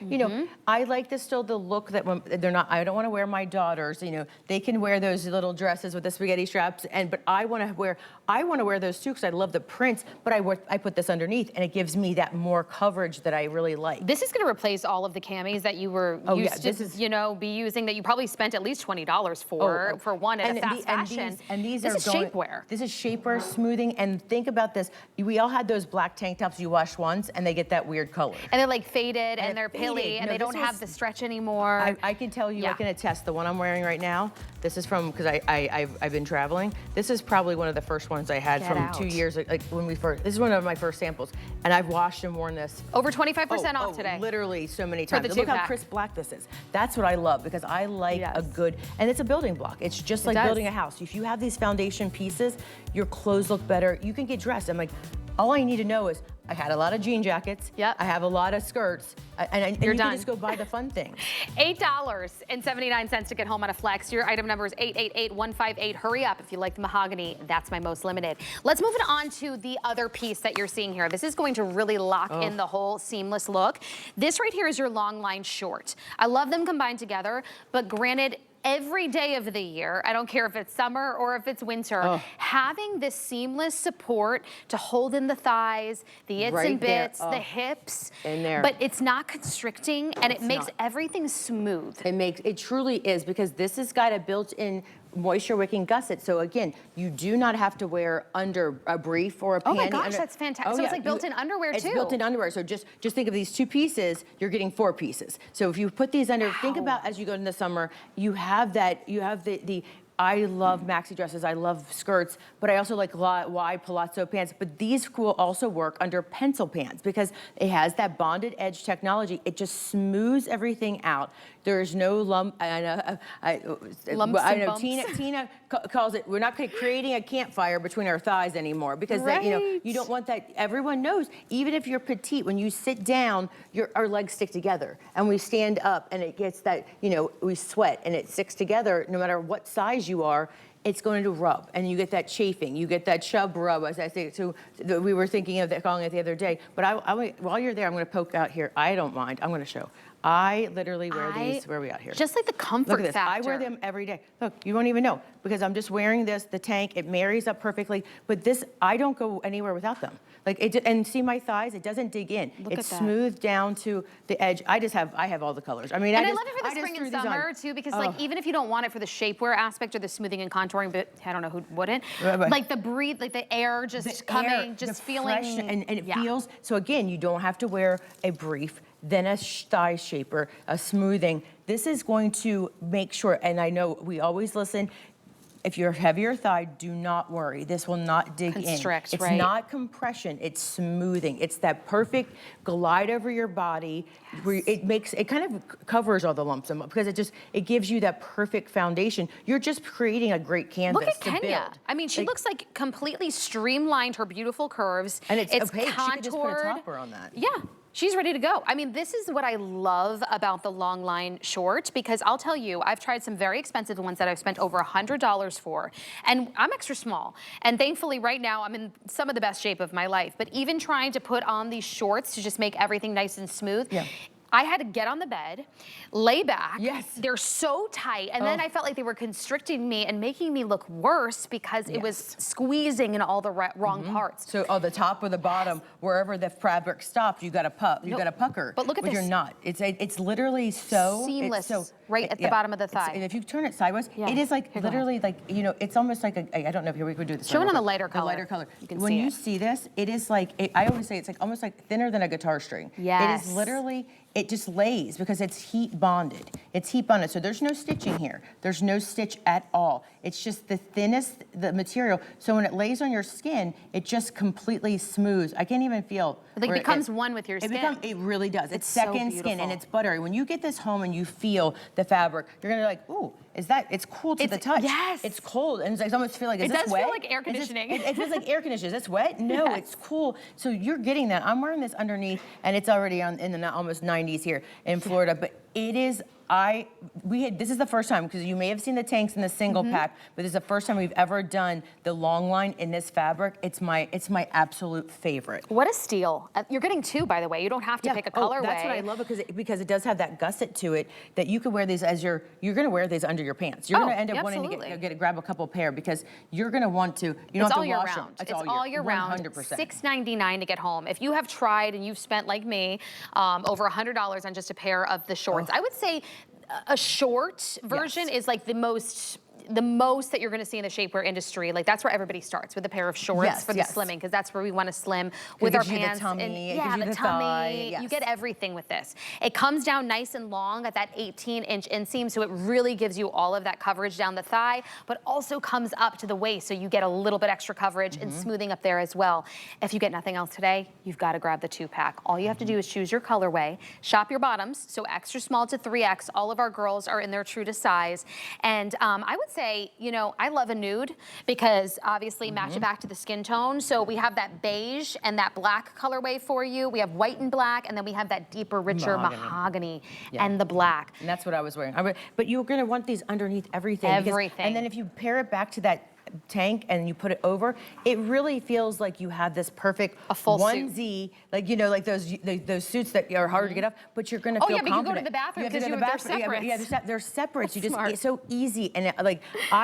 I like this still the look that when they're not, I don't wanna wear my daughters, they can wear those little dresses with the spaghetti straps, but I wanna wear those too because I love the prints, but I put this underneath and it gives me that more coverage that I really like. This is going to replace all of the camis that you were used to, be using that you probably spent at least $20 for one at a fast fashion. These this are is shapewear. This is shapewear, smoothing, and think about this. We all had those black tank tops you wash once and they get that weird color. And they're like faded and they're faded. pilly and No, they don't this have was- the stretch anymore. I can tell you, I Yeah. can attest, the one I'm wearing right now, this is from, because I've been traveling, this is probably one of the first ones I had Get from out. 2 years, like when we first, this is one of my first samples, and I've washed and worn this. Over 25% off today. Literally so many For times. the Look how 2-pack. crisp black this is. That's what I love because I like Yes. a good, and it's a building block. It's just like does. building a house. If you have these foundation pieces, your clothes look better. You can get dressed. I'm like, all I need to know is I had a lot of jean jackets. Yep. I have a lot of skirts. And You're you done. can just go buy the fun things. $8.79 to get home on a flex. Your item number is 888158. Hurry up if you like the mahogany. That's my most limited. Let's move it on to the other piece that you're seeing here. This is going to really lock in the whole seamless look. This right here is your Longline short. I love them combined together, but granted, every day of the year, I don't care if it's summer or if it's winter, having this seamless support to hold in the thighs, the its and bits, the hips, in there. but it's not constricting and it makes everything smooth. It truly is, because this has got a built-in moisture wicking gusset. So again, you do not have to wear under a brief or a panty. Oh my gosh, that's fantastic. So it's like built-in underwear too. It's built-in underwear. So just think of these 2 pieces, you're getting 4 pieces. So if you put these under, think about as you go in the summer, you have the I love maxi dresses, I love skirts, but I also like wide palazzo pants. But these will also work under pencil pants because it has that bonded edge technology. It just smooths everything out. There's no lump. Lumps I and know bumps. Tina calls it. We're not creating a campfire between our thighs anymore because you don't want that. Everyone knows. Even if you're petite, when you sit down, our legs stick together, and we stand up, and it gets that. We sweat, and it sticks together. No matter what size you are, it's going to rub, and you get that chafing, you get that chub rub, as I say. So we were thinking of calling it the other day. But while you're there, I'm going to poke out here. I don't mind. I'm going to show. I literally wear these. Where are we out here? Just like the comfort Look at this. factor. I wear them every day. Look, you won't even know because I'm just wearing this, the tank. It marries up perfectly. But this, I don't go anywhere without them. And see my thighs? It doesn't dig in. It's smooth down to the edge. I have all the colors. I mean, and I love it for the spring and summer too, because even if you don't want it for the shapewear aspect or the smoothing and contouring, but I don't know who wouldn't. Like the air just coming, just feeling. Fresh, and it feels, so again, you don't have to wear a brief, then a thigh shaper, a smoothing. This is going to make sure, and I know we always listen, if you're heavier thigh, do not worry. This will not dig in. Constrict, it's right? not compression, it's smoothing. It's that perfect glide over your body. Where it kind of covers all the lumps because it gives you that perfect foundation. You're just creating a great canvas. Look at to Kenya. build. I mean, she looks like completely streamlined her beautiful curves. And it's opaque. Contoured. She could just put a topper on that. Yeah. She's ready to go. I mean, this is what I love about the Longline short, because I'll tell you, I've tried some very expensive ones that I've spent over $100 for, and I'm extra small. And thankfully right now I'm in some of the best shape of my life, but even trying to put on these shorts to just make everything nice and smooth, I had to get on the bed, lay back. Yes. They're so tight. And then I felt like they were constricting me and making me look worse because it was squeezing in all the wrong parts. So the top or the bottom, wherever the fabric stopped, you got to pucker. But look at this. You're not. It's literally so seamless, right at the bottom of the thigh. And if you turn it sideways, it is like literally like, it's almost like I don't know if we could do this. Show it on the lighter color. The lighter color. You can when see you it. see this, it is like, I always say it's like almost like thinner than a guitar string. Yes. It is literally, it just lays because it's heat bonded. It's heat bonded. So there's no stitching here. There's no stitch at all. It's just the thinnest, the material. So when it lays on your skin, it just completely smooths. I can't even feel. It like becomes one with your skin. It really does. It's so second skin and it's buttery. When you get this home and you feel the fabric, you're gonna be like, ooh, it's cool to the touch. Yes. It's cold and it's like, I almost feel like, is this wet? It does feel like air conditioning. It feels like air conditioning. Is this wet? No, it's cool. So you're getting that. I'm wearing this underneath and it's already in the almost 90s here in Florida, but it is, this is the first time, because you may have seen the tanks in the single pack, but this is the first time we've ever done the Longline in this fabric. It's my absolute favorite. What a steal. You're getting 2, by the way. You don't have to pick a colorway. That's what I love, because it does have that gusset to it that you could wear these as you're going to wear these under your pants. You're going to end up wanting to grab a couple pair because you're going to want to, you don't have to wash them. It's all year round. 100%. $6.99 to get home. If you have tried and you've spent, like me, over $100 on just a pair of the shorts, I would say a short version is like the most that you're going to see in the shapewear industry. Like that's where everybody starts, with a pair of shorts for the slimming, because that's where we want to slim with our pants. The tummy, and the tummy. You get everything with this. It comes down nice and long at that 18-inch inseam, so it really gives you all of that coverage down the thigh, but also comes up to the waist, so you get a little bit extra coverage and smoothing up there as well. If you get nothing else today, you've got to grab the 2-pack. All you have to do is choose your colorway, shop your bottoms, so extra small to 3X. All of our girls are in their true to size, and I would say say, you know, I love a nude because obviously match it back to the skin tone. So we have that beige and that black colorway for you. We have white and black, and then we have that deeper, richer mahogany and the black. And that's what I was wearing. But you're gonna want these underneath everything. Everything. And then if you pair it back to that tank and you put it over, it really feels like you have this perfect full onesie, like, you know, like those suits that are hard to get up, but you're gonna feel but you go to confident. the bathroom You have to go to because the they're bathroom. separate. Yeah, they're separate. You just, Smart. it's so easy. And like,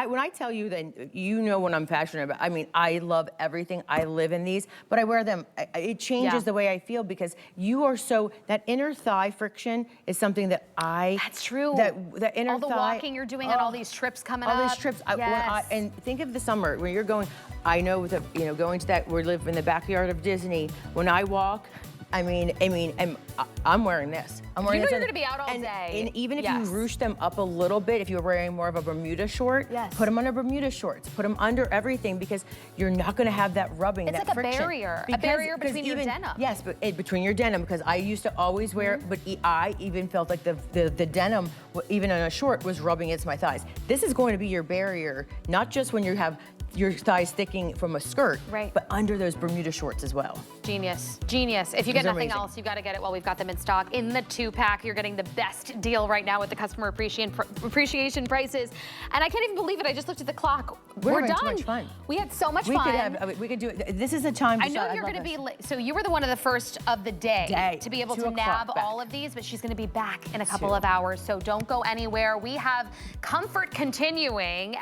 when I tell you that, you know what I'm passionate about. I mean, I love everything. I live in these, but I wear them. It changes the way I feel because you are so, that inner thigh friction is something that That's true. That inner all the thigh, walking you're doing and all these trips coming up. all these trips. And think of the summer when you're going. I know with going to that. We live in the backyard of Disney. When I walk, I'm wearing this. I'm wearing You know this. you're gonna be out all day. And even if you ruche them up a little bit, if you're wearing more of a Bermuda short, put them under Bermuda shorts. Put them under everything because you're not gonna have that rubbing, It's that like friction. a barrier between your denim. Yes, but between your denim, because I used to always wear, but I even felt like the denim, even on a short, was rubbing against my thighs. This is going to be your barrier, not just when you have your thighs sticking from a skirt, but under those Bermuda shorts as well. Genius, genius. If you get nothing else, you gotta get it while we've got them in stock. In the 2-pack, you're getting the best deal right now with the customer appreciation prices. And I can't even believe it, I just looked at the clock. We're done. Too much fun. We had so much fun. We could do it. This is a time to I know you're gonna be, so you were one of the first of the day to be able to nab all of these, but she's gonna be back in a couple of hours, so don't go anywhere. We have comfort continuing.